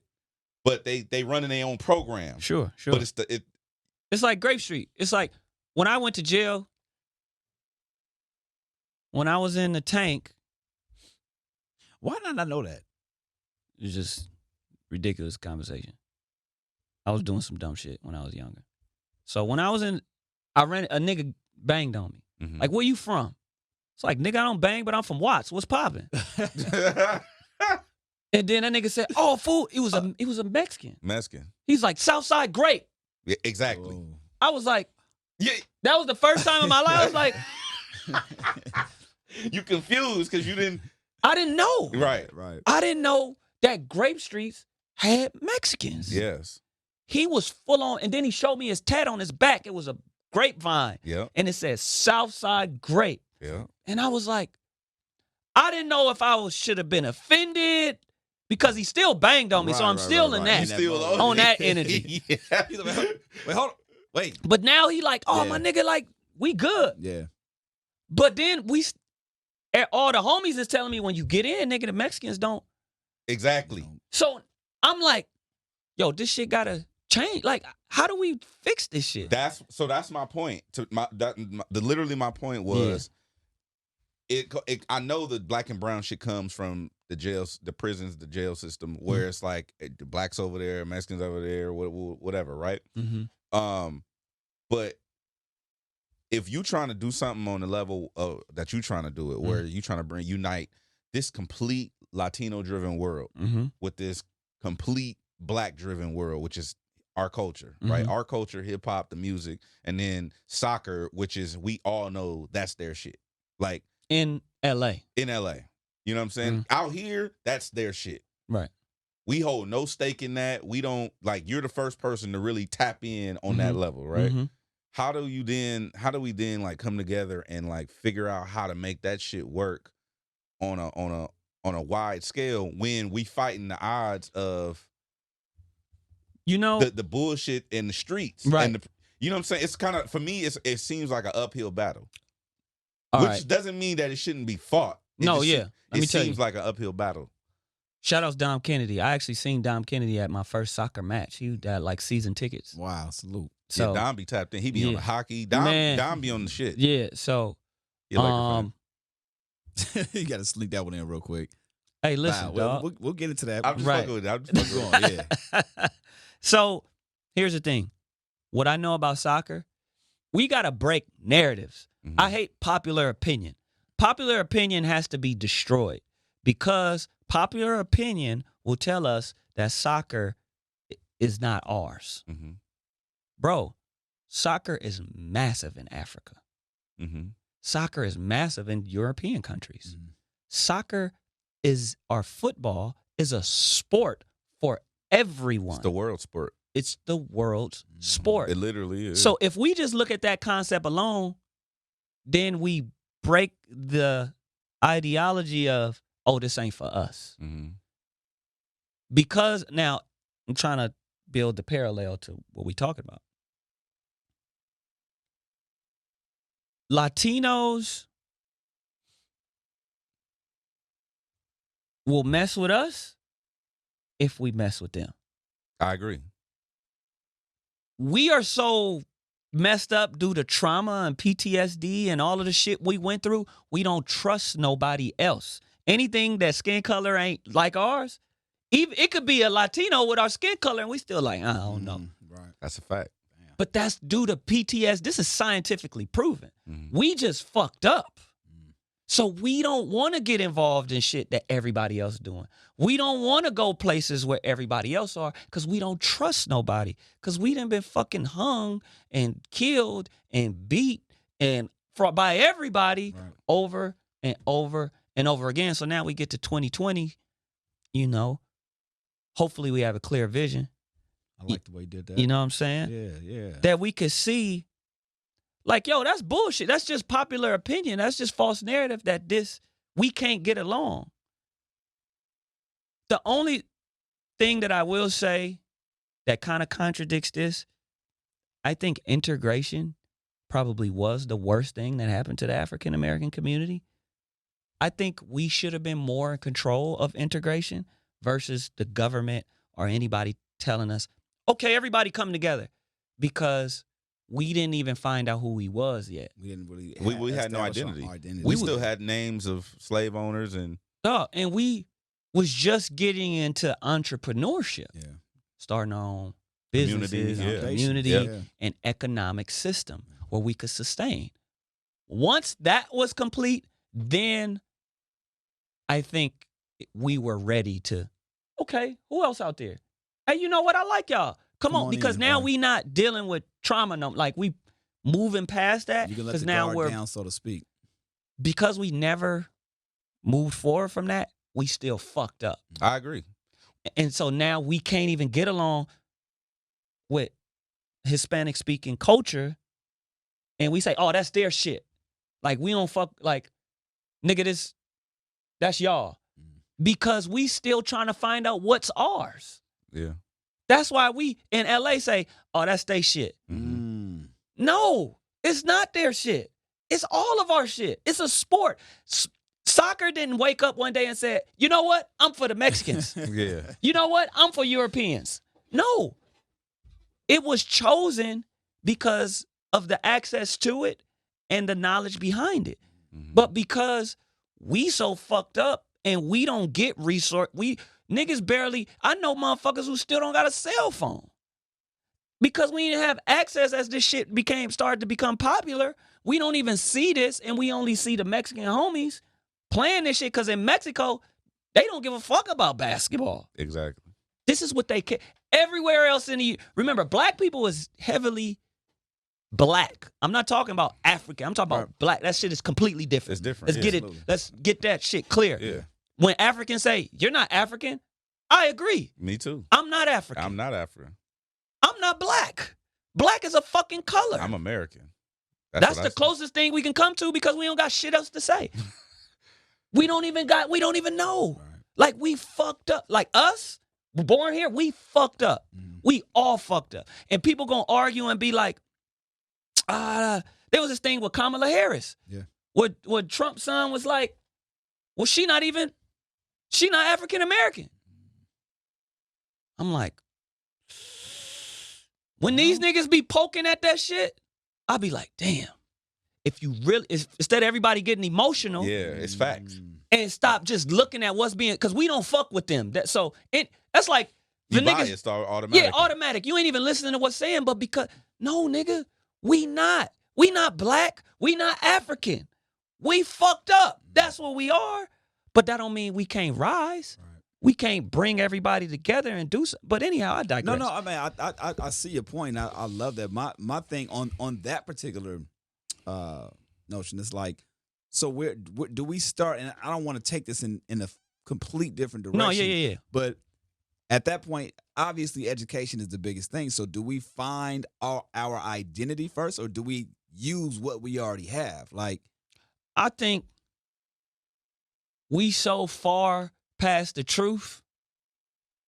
but they running their own program. Sure. But It's like Grape Street. It's like when I went to jail, when I was in the tank. Why did I not know that? It was just ridiculous conversation. I was doing some dumb shit when I was younger. So when I ran a nigga banged on me. Like, where you from? It's like, nigga, I don't bang, but I'm from Watts. What's popping? And then that nigga said, oh, fool, it was a Mexican. He's like, Southside Grape. Yeah, exactly. Oh. I was like, yeah, that was the first time in my life. I was like, you confused because you didn't. I didn't know. Right. I didn't know that Grape Streets had Mexicans. Yes. He was full on, and then he showed me his tat on his back. It was a grapevine. Yeah. And it said Southside Grape. Yeah. And I was like, I didn't know if I should have been offended because he still banged on me. So I'm still in that. On that energy. Yeah. Wait, hold on. Wait. But now he like, oh, my nigga, like, we good. Yeah. But then all the homies is telling me when you get in, nigga, the Mexicans don't. Exactly. So I'm like, yo, this shit gotta change. Like, how do we fix this shit? That's my point. Literally my point was, I know the black and brown shit comes from the jails, the prisons, the jail system, where it's like the blacks over there, Mexicans over there, whatever, right? But if you trying to do something on the level of that you trying to do it, where you trying to unite this complete Latino-driven world with this complete Black-driven world, which is our culture, right? Our culture, hip-hop, the music, and then soccer, which is, we all know that's their shit. Like, in L.A. You know what I'm saying? Out here, that's their shit. Right. We hold no stake in that. We don't, like, you're the first person to really tap in on that level, right? How do we then like come together and like figure out how to make that shit work on a wide scale when we fighting the odds of the bullshit in the streets, right? And you know what I'm saying? It's kind of, for me, it seems like an uphill battle, which doesn't mean that it shouldn't be fought. It seems like an uphill battle. Shout out to Dom Kennedy. I actually seen Dom Kennedy at my first soccer match. He had like season tickets. Wow, salute. So Dom be tapped in. He be on the hockey. Dom be on the shit. Yeah, so You like You got to sneak that one in real quick. hey, listen, dog. We'll get into that. I'm just Right. fucking with it. I'm just fucking going. Yeah. So here's the thing. What I know about soccer, we got to break narratives. Mhm. I hate popular opinion. Popular opinion has to be destroyed because popular opinion will tell us that soccer is not ours. Mm-hmm. Bro, soccer is massive in Africa. Mm-hmm. Soccer is massive in European countries. Mhm. Soccer or football is a sport for everyone. It's the world sport. It's the world's sport. It literally is. So if we just look at that concept alone, then we break the ideology of, oh, this ain't for us. Mm-hmm. Because now I'm trying to build the parallel to what we're talking about. Latinos will mess with us if we mess with them. I agree. We are so messed up due to trauma and PTSD and all of the shit we went through. We don't trust nobody else. Anything that skin color ain't like ours, even it could be a Latino with our skin color and we still like, I don't know. Right. That's a fact. But that's due to PTSD. This is scientifically proven. Mm-hmm. We just fucked up. So we don't want to get involved in shit that everybody else is doing. We don't want to go places where everybody else are because we don't trust nobody. Because we done been fucking hung and killed and beat and by everybody over and over and over again. So now we get to 2020, hopefully we have a clear vision. I like the way you did that. You know what I'm saying? Yeah. That we could see, like, yo, that's bullshit. That's just popular opinion. That's just false narrative that we can't get along. The only thing that I will say that kind of contradicts this, I think integration probably was the worst thing that happened to the African American community. I think we should have been more in control of integration versus the government or anybody telling us, okay, everybody come together, because we didn't even find out who he was yet. We didn't really. We had no identity. We still had names of slave owners and we was just getting into entrepreneurship, starting our own businesses, community, and economic system where we could sustain. Once that was complete, then I think we were ready to. Okay, who else out there? Hey, you know what? I like y'all. Come on, because now we not dealing with trauma. Like we moving past that. You can let because the now guard we're down, so to speak. Because we never moved forward from that. We still fucked up. I agree. And so now we can't even get along with Hispanic speaking culture, and we say, "Oh, that's their shit." Like we don't fuck. Like, nigga, that's y'all. Because we still trying to find out what's ours. Yeah. That's why we in LA say, oh, that's their shit. Mm-hmm. No, it's not their shit. It's all of our shit. It's a sport. Soccer didn't wake up one day and said, you know what? I'm for the Mexicans. Yeah. You know what? I'm for Europeans. No. It was chosen because of the access to it and the knowledge behind it. Mm-hmm. But because we so fucked up, and we don't get resource. Niggas barely. I know motherfuckers who still don't got a cell phone because we didn't have access as this shit started to become popular. We don't even see this, and we only see the Mexican homies playing this shit because in Mexico they don't give a fuck about basketball. Exactly. This is what they care. Everywhere else remember, black people was heavily black. I'm not talking about African. I'm talking about black. That shit is completely different. It's different. Let's get it. Let's get that shit clear. Yeah. When Africans say, you're not African, I agree. Me too. I'm not African. I'm not African. I'm not black. Black is a fucking color. I'm American. That's the closest thing we can come to because we don't got shit else to say. we don't even know. Right. Like we fucked up. Like us, born here, we fucked up. Mm-hmm. We all fucked up. And people gonna argue and be like, there was this thing with Kamala Harris. Yeah. What Trump's son was like, well, she not African American. I'm like, when these niggas be poking at that shit, I'll be like, damn. If you really, instead of everybody getting emotional, Yeah, it's facts. and stop just looking at what's being, because we don't fuck with them. That's like the You niggas. biased automatically. Yeah, automatic. You ain't even listening to what's saying, but because no, nigga, we not black, we not African, we fucked up. That's what we are. But that don't mean we can't rise. Right. We can't bring everybody together and do something. But anyhow, I digress. No, I mean, I see your point. I love that. My thing on that particular notion is like, so where do we start? And I don't want to take this in a complete different direction. No, yeah. But at that point, obviously, education is the biggest thing. So do we find our identity first, or do we use what we already have? Like, I think we so far past the truth,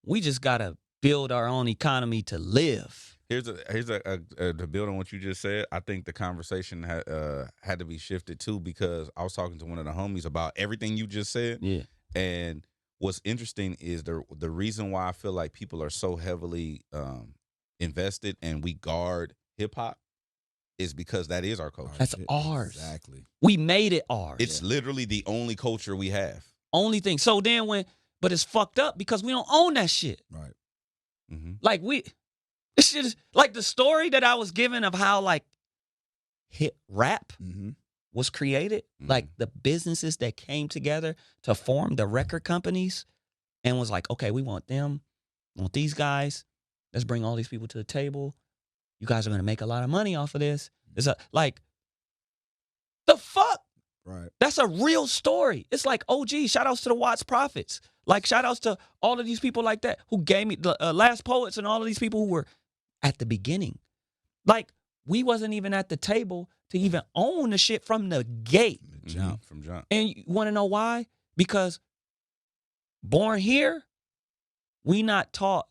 we just gotta build our own economy to live. Here's to build on what you just said. I think the conversation had to be shifted too, because I was talking to one of the homies about everything you just said. Yeah. And what's interesting is the reason why I feel like people are so heavily invested and we guard hip hop is because that is our culture. That's ours. Exactly. We made it ours. It's literally the only culture we have. Only thing. So then but it's fucked up because we don't own that shit. Right. Mm-hmm. Like this shit is like the story that I was given of how like hit rap was created. Mm-hmm. Like the businesses that came together to form the record companies and was like, okay, we want them, we want these guys. Let's bring all these people to the table. You guys are going to make a lot of money off of this. It's like, the fuck? Right. That's a real story. It's like, oh, gee, shout outs to the Watts Prophets. Like, shout outs to all of these people like that who gave me the Last Poets and all of these people who were at the beginning. Like, we wasn't even at the table to even own the shit from the gate. From jump. And you want to know why? Because born here, we not taught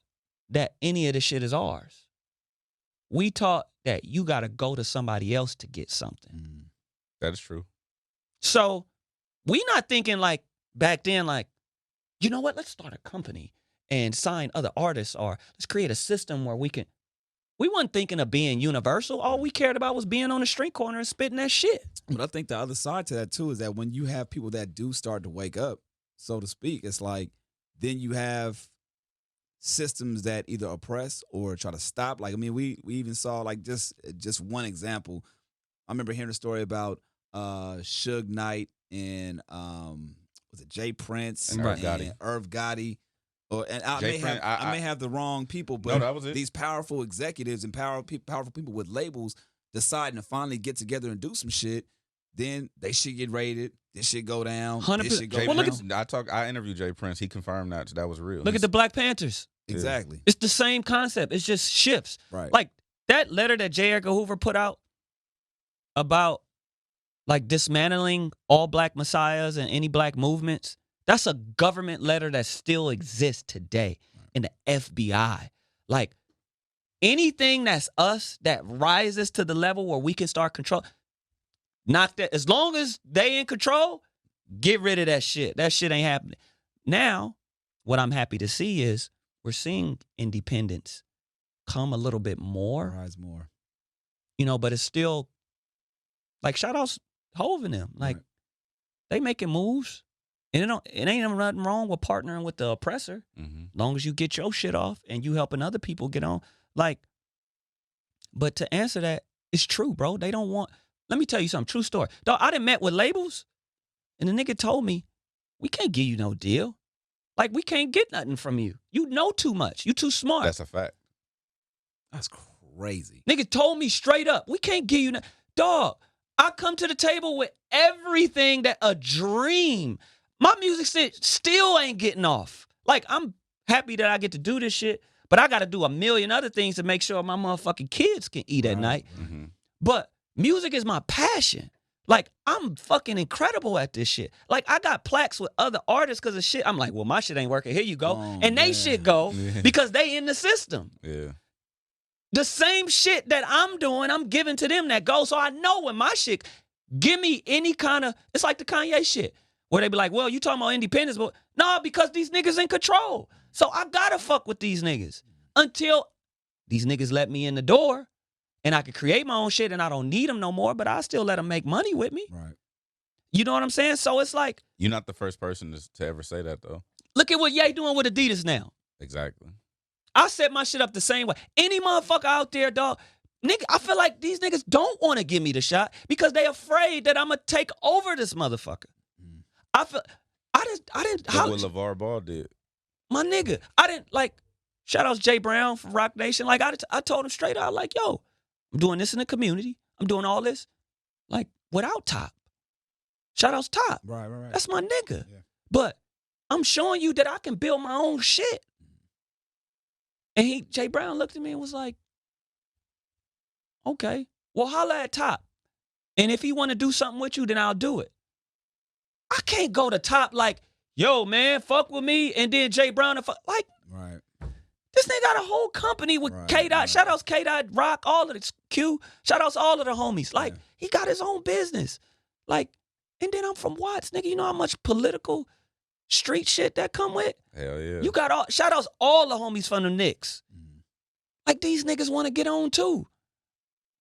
that any of the shit is ours. We taught that you got to go to somebody else to get something. That is true. So we not thinking like back then, like, you know what? Let's start a company and sign other artists, or let's create a system where we wasn't thinking of being universal. All we cared about was being on the street corner and spitting that shit. But I think the other side to that too is that when you have people that do start to wake up, so to speak, it's like then you have systems that either oppress or try to stop. Like, I mean, we even saw like just one example. I remember hearing a story about Suge Knight and was it Jay Prince and Irv Gotti. I may have the wrong people, but no, that was it. These powerful executives and powerful people with labels deciding to finally get together and do some shit. Then they should get raided. This shit go down. 100%. I interviewed Jay Prince. He confirmed that was real. Look at the Black Panthers. Exactly. It's the same concept. It's just shifts. Right. Like that letter that J. Edgar Hoover put out about like dismantling all black messiahs and any black movements. That's a government letter that still exists today in the FBI. Like anything that's us that rises to the level where we can start control. Not that as long as they in control, get rid of that shit. That shit ain't happening. Now, what I'm happy to see is we're seeing independence come a little bit more. Rise more. You know, but it's still like shout outs Hov and them. Like they making moves. And it ain't nothing wrong with partnering with the oppressor. As long as you get your shit off and you helping other people get on. Like, but to answer that, it's true, bro. They don't want. Let me tell you something. True story. Dog, I done met with labels, and the nigga told me, we can't give you no deal. Like, we can't get nothing from you. You know too much. You too smart. That's a fact. That's crazy. Nigga told me straight up, we can't give you no. Dog, I come to the table with everything that a dream. My music still ain't getting off. Like, I'm happy that I get to do this shit, but I got to do a million other things to make sure my motherfucking kids can eat at night. But music is my passion. Like, I'm fucking incredible at this shit. Like, I got plaques with other artists because of shit. I'm like, well, my shit ain't working. Here you go. And they shit go because they in the system. Yeah. The same shit that I'm doing, I'm giving to them that goes. So I know when my shit, give me any kind of, it's like the Kanye shit. Where they be like, well, you talking about independence, but no, because these niggas in control. So I gotta fuck with these niggas until these niggas let me in the door and I can create my own shit and I don't need them no more, but I still let them make money with me. Right. You know what I'm saying? So it's like, You're not the first person to ever say that, though. look at what Ye doing with Adidas now. Exactly. I set my shit up the same way. Any motherfucker out there, dog, nigga, I feel like these niggas don't want to give me the shot because they afraid that I'm going to take over this motherfucker. I didn't. Look what LeVar Ball did. My nigga, I didn't, like, shout outs Jay Brown from Rock Nation. Like, I told him straight out, like, yo, I'm doing this in the community. I'm doing all this, like, without Top. Shout outs Top. Right. That's my nigga. Yeah. But I'm showing you that I can build my own shit. And Jay Brown looked at me and was like, okay, well, holla at Top. And if he want to do something with you, then I'll do it. I can't go to Top like, yo, man, fuck with me, and then Jay Brown, like, Right. this nigga got a whole company with Right, K-Dot. right. Shout outs K-Dot, Rock, all of this, Q. Shout outs all of the homies. Like, Yeah. he got his own business. Like, and then I'm from Watts, nigga. You know how much political street shit that come with? Hell yeah. You got all, shout outs all the homies from the Knicks. Like, these niggas want to get on too.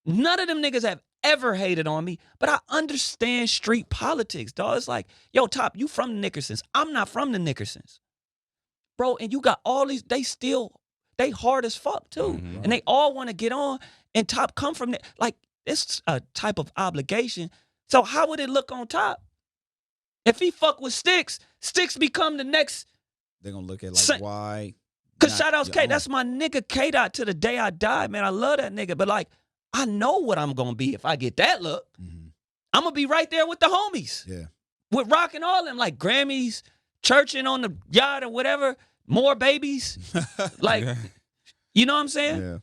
None of them niggas have ever hated on me, but I understand street politics, dog. It's like, yo, Top, you from the Nickersons. I'm not from the Nickersons. Bro, and you got all these, they hard as fuck too. Mhm. And they all want to get on, and Top come from that. Like, it's a type of obligation. So how would it look on Top? If he fuck with Stix, Stix become the next. They're going to look at, like, Say- why? Because not shout outs your K, own? that's my nigga K-Dot to the day I die, man. I love that nigga. But, like, I know what I'm going to be if I get that look. Mhm. I'm going to be right there with the homies. Yeah. With Rock and all them, like Grammys, churching on the yacht or whatever, more babies. Like, you know what I'm saying? Yeah.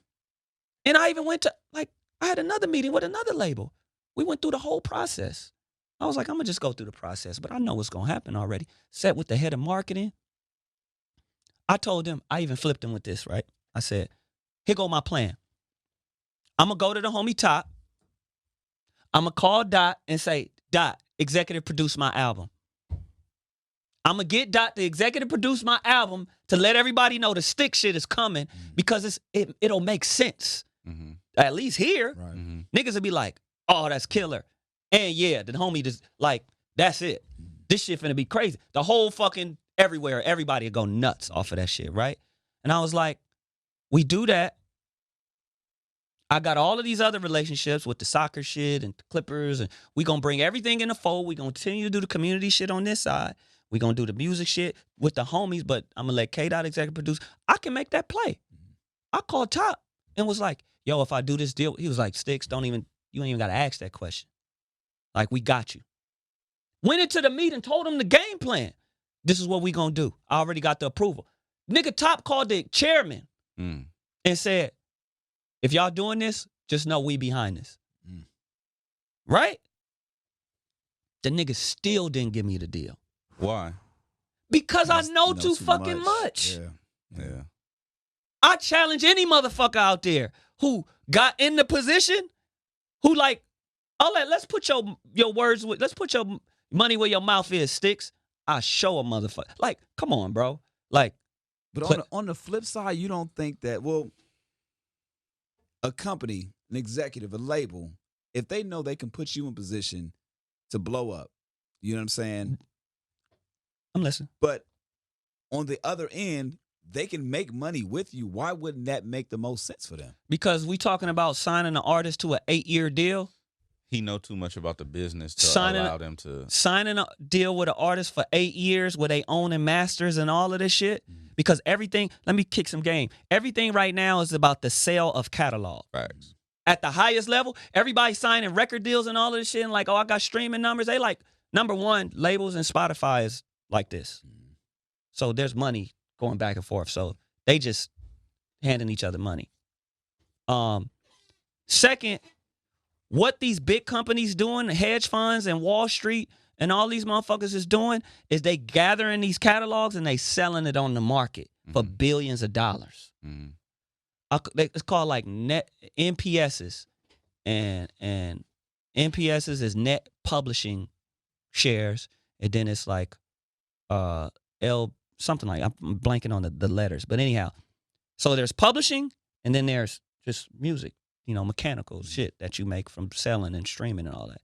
And I even went to, like, I had another meeting with another label. We went through the whole process. I was like, I'm going to just go through the process, but I know what's going to happen already. Sat with the head of marketing. I told them, I even flipped them with this, right? I said, here go my plan. I'm going to go to the homie Top. I'm going to call Dot and say, Dot, executive produce my album. I'm going to get Dot to executive produce my album to let everybody know the Stix shit is coming because it'll make sense. Mhm. At least here, Right. Mhm. niggas will be like, oh, that's killer. And yeah, the homie just like, that's it. This shit finna be crazy. The whole fucking everywhere, everybody will go nuts off of that shit, right? And I was like, we do that. I got all of these other relationships with the soccer shit and the Clippers, and we gonna bring everything in the fold. We gonna continue to do the community shit on this side. We gonna do the music shit with the homies, but I'm gonna let K-Dot executive produce. I can make that play. I called Top and was like, yo, if I do this deal, he was like, Stix, you ain't even gotta ask that question. Like, we got you. Went into the meeting, told him the game plan. This is what we gonna do. I already got the approval. Nigga Top called the chairman Mm. and said, if y'all doing this, just know we behind this. Mm. Right? The nigga still didn't give me the deal. Why? Because I Just know too fucking much. Yeah. Yeah. I challenge any motherfucker out there who got in the position, who like, let's put your words with, let's put your money where your mouth is, Stix. I show a motherfucker. Like, come on, bro. Like, But on the flip side, you don't think that, well, a company, an executive, a label, if they know they can put you in position to blow up, you know what I'm saying? I'm listening. But on the other end, they can make money with you. Why wouldn't that make the most sense for them? Because we talking about signing an artist to an 8-year deal. He know too much about the business to Signing- allow them to. Signing a deal with an artist for 8 years where they own and masters and all of this shit. Because everything, let me kick some game. Everything right now is about the sale of catalog. Facts. At the highest level, everybody signing record deals and all of this shit. And like, oh, I got streaming numbers. They like, number one, labels and Spotify is like this. So there's money going back and forth. So they just handing each other money. Second, what these big companies doing, hedge funds and Wall Street and all these motherfuckers is doing is they gathering these catalogs and they selling it on the market for billions of dollars. Mhm. It's called like net NPSs, and NPSs is net publishing shares, and then it's like something like, I'm blanking on the letters. But anyhow, so there's publishing, and then there's just music, mechanical shit that you make from selling and streaming and all that.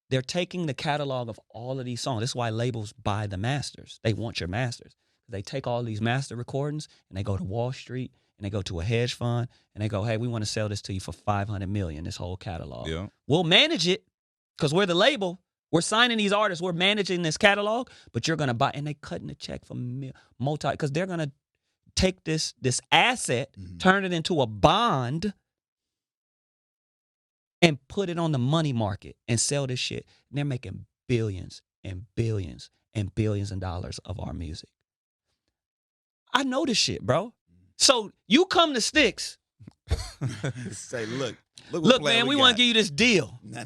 They're taking the catalog of all of these songs. This is why labels buy the masters. They want your masters. They take all these master recordings and they go to Wall Street and they go to a hedge fund and they go, hey, we want to sell this to you for $500 million, this whole catalog. Yeah. We'll manage it because we're the label. We're signing these artists. We're managing this catalog, but you're going to buy. And they cutting the check for because they're going to take this asset, turn it into a bond, and put it on the money market and sell this shit. And they're making billions and billions and billions of dollars of our music. I know this shit, bro. So you come to Stix. Say, look, man, we want to give you this deal. No.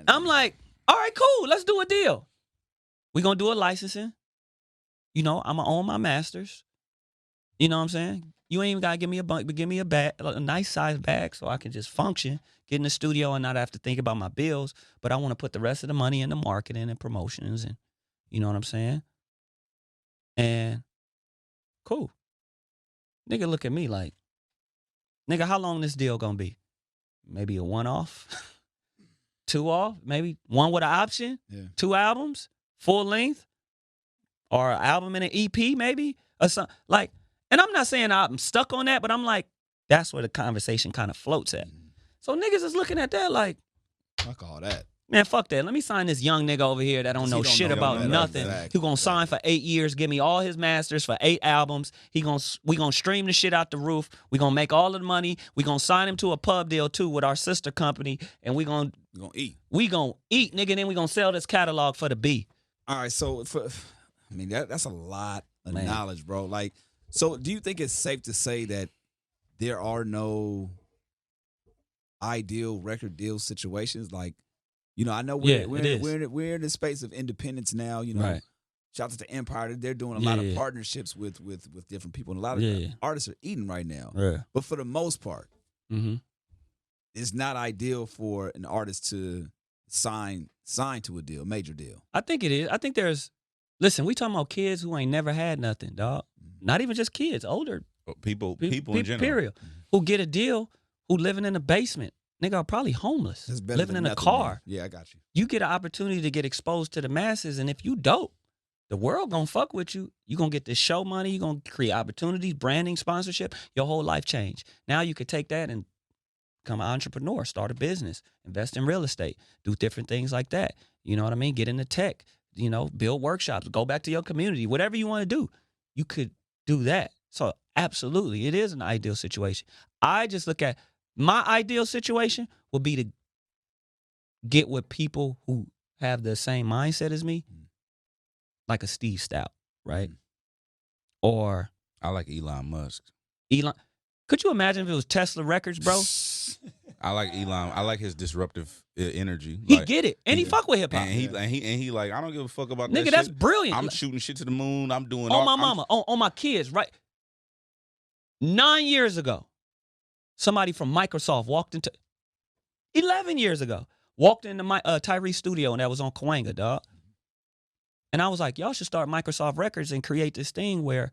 I'm like, all right, cool. Let's do a deal. We're going to do a licensing. I'm going to own my masters. You know what I'm saying? You ain't even got to give me a bunk, but give me a bag, a nice size bag so I can just function, get in the studio and not have to think about my bills. But I want to put the rest of the money into marketing and promotions and, you know what I'm saying? And cool. Nigga look at me like, nigga, how long this deal gonna be? Maybe a one-off? 2 off? Maybe 1 with an option? Yeah. 2 albums? Full length? Or an album and an EP maybe? Or something. Like, and I'm not saying I'm stuck on that, but I'm like, that's where the conversation kind of floats at. So niggas is looking at that like, fuck all that. Man, fuck that. Let me sign this young nigga over here that don't know shit about nothing. He gonna sign for 8 years, give me all his masters for 8 albums. We gonna stream the shit out the roof. We gonna make all of the money. We gonna sign him to a pub deal too with our sister company, and we gonna eat. We gonna eat, nigga. Then we gonna sell this catalog for the B. All right, so that's a lot of knowledge, bro. Like, so do you think it's safe to say that there are no ideal record deal situations? Like, I know we're in the space of independence now. Right. Shout out to Empire. They're doing a lot of partnerships with different people, and a lot of artists are eating right now. Yeah. But for the most part, it's not ideal for an artist to sign to a deal, major deal. I think it is. I think listen, we talking about kids who ain't never had nothing, dog. Not even just kids, older people in general. Period. Who get a deal, who living in a basement. Nigga are probably homeless, living in a car. Man. Yeah, I got you. You get an opportunity to get exposed to the masses, and if you dope, the world gonna fuck with you. You gonna get this show money. You gonna create opportunities, branding, sponsorship. Your whole life change. Now you could take that and become an entrepreneur, start a business, invest in real estate, do different things like that. You know what I mean? Get into tech. Build workshops. Go back to your community. Whatever you want to do, you could do that. So absolutely, it is an ideal situation. I just look at my ideal situation would be to get with people who have the same mindset as me, like a Steve Stout, right? Or I like Elon Musk. Could you imagine if it was Tesla Records, bro? I like Elon. I like his disruptive energy. He get it, and he fuck with hip hop. And he like, I don't give a fuck about nigga. That That's shit. brilliant. I'm shooting shit to the moon. I'm doing on my mama, on my kids, right? 9 years ago. Somebody from Microsoft walked into 11 years ago, walked into my Tyrese studio, and that was on Cahuenga, dog. And I was like, y'all should start Microsoft Records and create this thing where,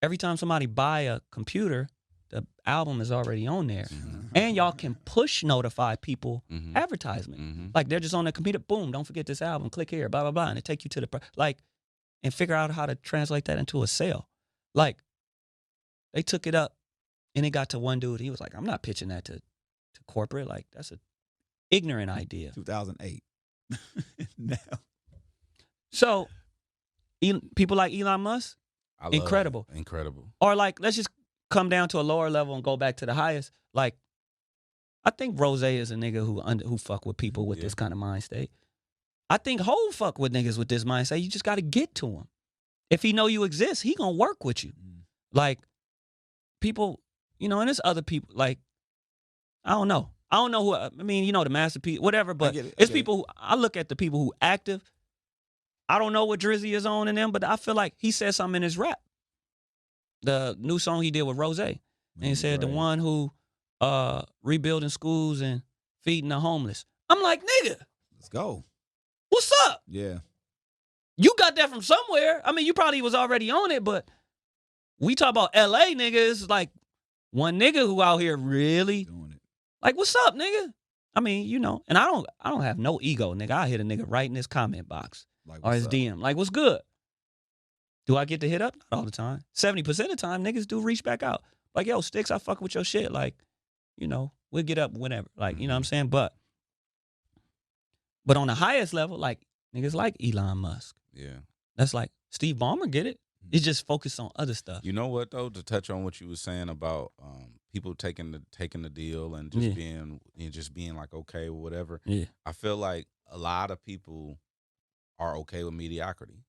every time somebody buy a computer, the album is already on there. And y'all can push notify people advertisement. Like, they're just on the computer, boom, don't forget this album, click here, blah, blah, blah, and it take you to the, and figure out how to translate that into a sale. Like, they took it up. And it got to one dude. He was like, I'm not pitching that to corporate. Like, that's an ignorant idea. 2008. Now. So, people like Elon Musk, incredible. Incredible. Or like, let's just come down to a lower level and go back to the highest. Like, I think Rose is a nigga who fuck with people with this kind of mind state. I think Hov fuck with niggas with this mindset. You just got to get to him. If he know you exist, he gonna work with you. Like, people... and there's other people, like, I don't know. I don't know who, the masterpiece, whatever, but it's people who, I look at the people who active. I don't know what Drizzy is on in them, but I feel like he said something in his rap. The new song he did with Rose. And he said the one who rebuilding schools and feeding the homeless. I'm like, nigga. Let's go. What's up? Yeah. You got that from somewhere. I mean, you probably was already on it, but we talk about LA niggas, like one nigga who out here really Doing it. like, what's up, nigga? I mean, you know, and I don't have no ego, nigga. I hit a nigga right in his comment box Like, or his what's up? DM. Like, what's good? Do I get to hit up? Not all the time. 70% of the time, niggas do reach back out. Like, yo, Stix, I fuck with your shit. Like, you know, we'll get up whenever. Like, you know what I'm saying? But on the highest level, like, niggas like Elon Musk. Yeah. That's like, Steve Ballmer get it. He's just focused on other stuff. You know what though? To touch on what you were saying about people taking the deal and just being like okay or whatever. Yeah. I feel like a lot of people are okay with mediocrity.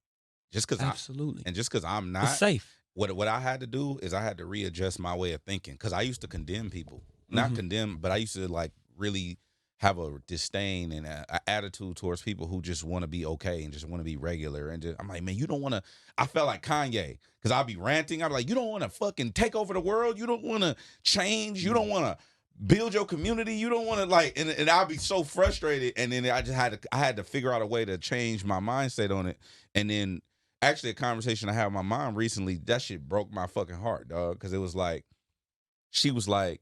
Just because Absolutely. and just because I'm not It's safe. What I had to do is I had to readjust my way of thinking because I used to condemn people, not condemn, but I used to like really have a disdain and an attitude towards people who just want to be okay and just want to be regular. And just, I'm like, man, you don't want to. I felt like Kanye because I'll be ranting. I'm like, you don't want to fucking take over the world. You don't want to change. You don't want to build your community. You don't want to like, and I'll be so frustrated. And then I had to figure out a way to change my mindset on it. And then actually a conversation I had with my mom recently, that shit broke my fucking heart, dog. Because it was like, she was like,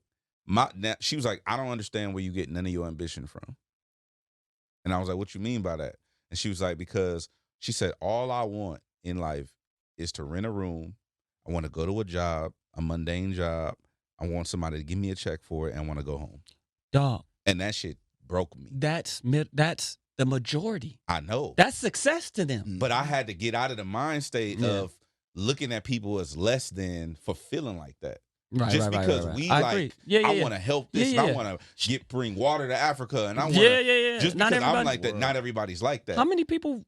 I don't understand where you get none of your ambition from. And I was like, what you mean by that? And she was like, because she said, all I want in life is to rent a room. I want to go to a job, a mundane job. I want somebody to give me a check for it and I want to go home. Dog. And that shit broke me. That's the majority. I know. That's success to them. But I had to get out of the mind state of looking at people as less than for feeling like that. Right, just because we like, I want to help this, and I want to bring water to Africa, and I want just not because I'm everybody, like that, not everybody's like that. How many people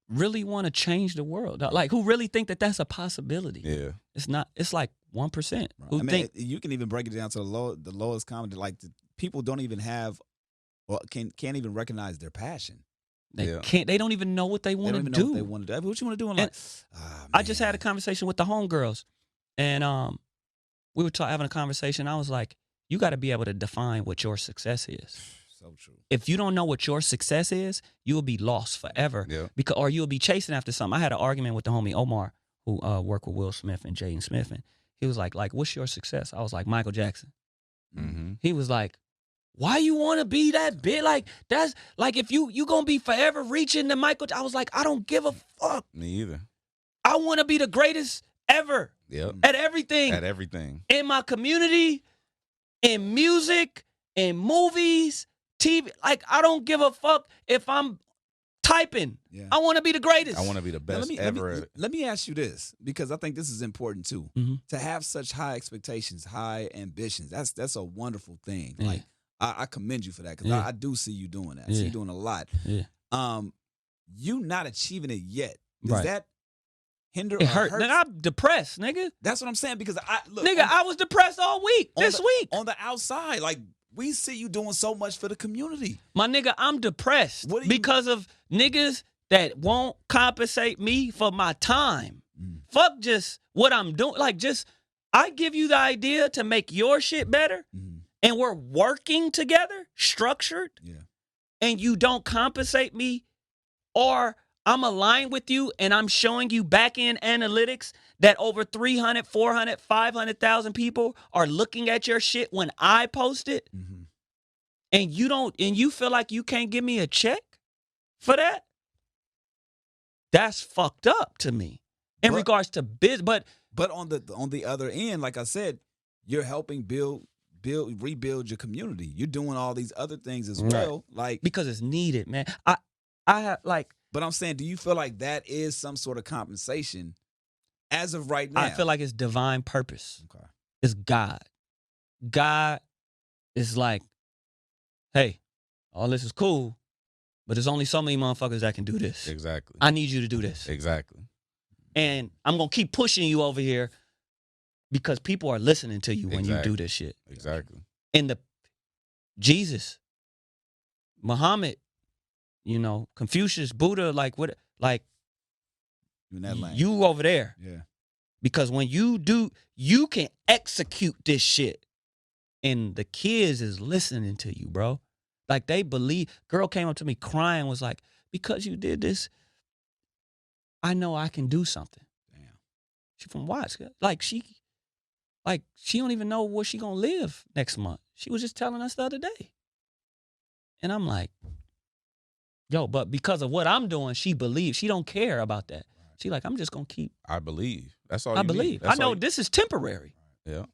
really want to change the world? Like, who really think that that's a possibility? Yeah, it's not. It's like 1%. Who I mean, think you can even break it down to the lowest common. Like people don't even have, or can't even recognize their passion. They can't. They don't even know what they want to do. Know what they want to do. What you want to do? And like, I just had a conversation with the homegirls, and we were having a conversation. I was like, you got to be able to define what your success is. So true. If you don't know what your success is, you will be lost forever. Yeah. Or you'll be chasing after something. I had an argument with the homie Omar, who worked with Will Smith and Jaden Smith, and he was like, what's your success? I was like, Michael Jackson. Mm-hmm. He was like, why you want to be that big? Like, that's like if you gonna be forever reaching the Michael. I was like, I don't give a fuck. Me either. I want to be the greatest ever. Yep. At everything. At everything. In my community, in music, in movies, TV. Like, I don't give a fuck if I'm typing. Yeah. I want to be the greatest. I want to be the best ever. Let me ask you this, because I think this is important too. Mm-hmm. To have such high expectations, high ambitions, that's a wonderful thing. Yeah. Like, I commend you for that, because I do see you doing that. I see you doing a lot. Yeah. You not achieving it yet. Does that hinder it hurt? Nigga, I'm depressed, nigga. That's what I'm saying, because I was depressed all week. This week. On the outside, like, we see you doing so much for the community. My nigga, I'm depressed because of niggas that won't compensate me for my time. Fuck just what I'm doing. Like, just, I give you the idea to make your shit better, and we're working together, structured, and you don't compensate me, or I'm aligned with you and I'm showing you back-end analytics that over 300, 400, 500,000 people are looking at your shit when I post it, and you feel like you can't give me a check for that? That's fucked up to me in regards to business. But on the other end, like I said, you're helping rebuild your community. You're doing all these other things as well, like, because it's needed, man. I have like. But I'm saying, do you feel like that is some sort of compensation as of right now? I feel like it's divine purpose. Okay. It's God. God is like, hey, all this is cool, but there's only so many motherfuckers that can do this. Exactly. I need you to do this. Exactly. And I'm going to keep pushing you over here because people are listening to you when you do this shit. Exactly. And Jesus, Muhammad, Confucius, Buddha, like what, like in that lane. You over there. Yeah. Because when you do, you can execute this shit. And the kids is listening to you, bro. Like, they believe. Girl came up to me crying, was like, because you did this, I know I can do something. Damn. She from Watts. She don't even know where she gonna live next month. She was just telling us the other day. And I'm like, yo, but because of what I'm doing, she believes. She don't care about that. She like, I'm just gonna keep. I believe. That's all I you believe. need. That's I know all this is temporary. Yeah.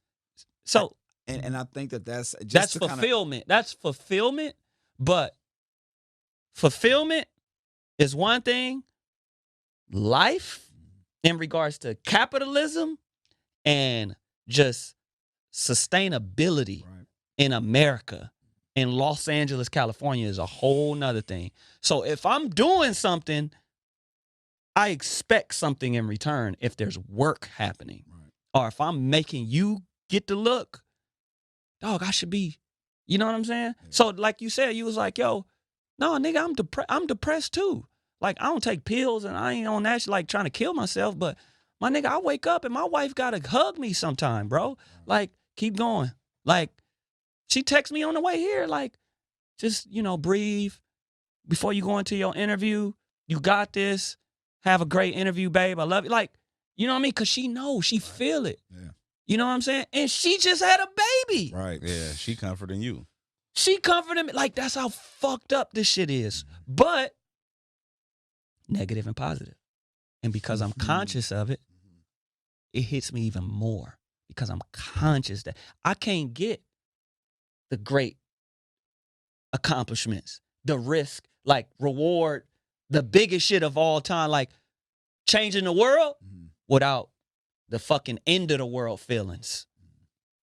So And I think that's just that's fulfillment. That's fulfillment. But fulfillment is one thing. Life in regards to capitalism and just sustainability in America, in Los Angeles, California, is a whole nother thing. So if I'm doing something, I expect something in return if there's work happening. Or if I'm making you get the look, dog, I should be, you know what I'm saying? Yeah. So like you said, you was like, yo, no, nigga, I'm depressed too. Like, I don't take pills and I ain't on that shit, like trying to kill myself, but my nigga, I wake up and my wife gotta hug me sometime, bro. Like, keep going. Like, she texts me on the way here, like, just, breathe before you go into your interview. You got this. Have a great interview, babe. I love you. Like, you know what I mean? Because she knows, she feel it. Yeah. You know what I'm saying? And she just had a baby. Right. Yeah. She comforting you. She comforting me. Like, that's how fucked up this shit is. But negative and positive. And because I'm conscious of it, it hits me even more. Because I'm conscious that I can't get the great accomplishments, the risk, like reward, the biggest shit of all time, like changing the world without the fucking end of the world feelings.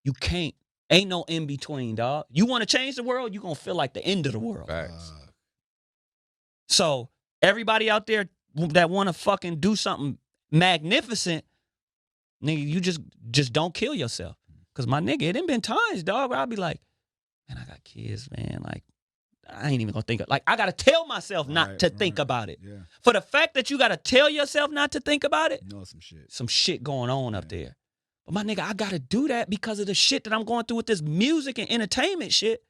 You can't. Ain't no in between, dog. You want to change the world, you're going to feel like the end of the world. Facts. So everybody out there that want to fucking do something magnificent, nigga, you just don't kill yourself. Because my nigga, it ain't been times, dog, where I'll be like, man, I got kids, man. Like, I ain't even going to think of, like, I got to tell myself not to think about it. Yeah. For the fact that you got to tell yourself not to think about it, You know some shit. some shit going on up there. But my nigga, I got to do that because of the shit that I'm going through with this music and entertainment shit.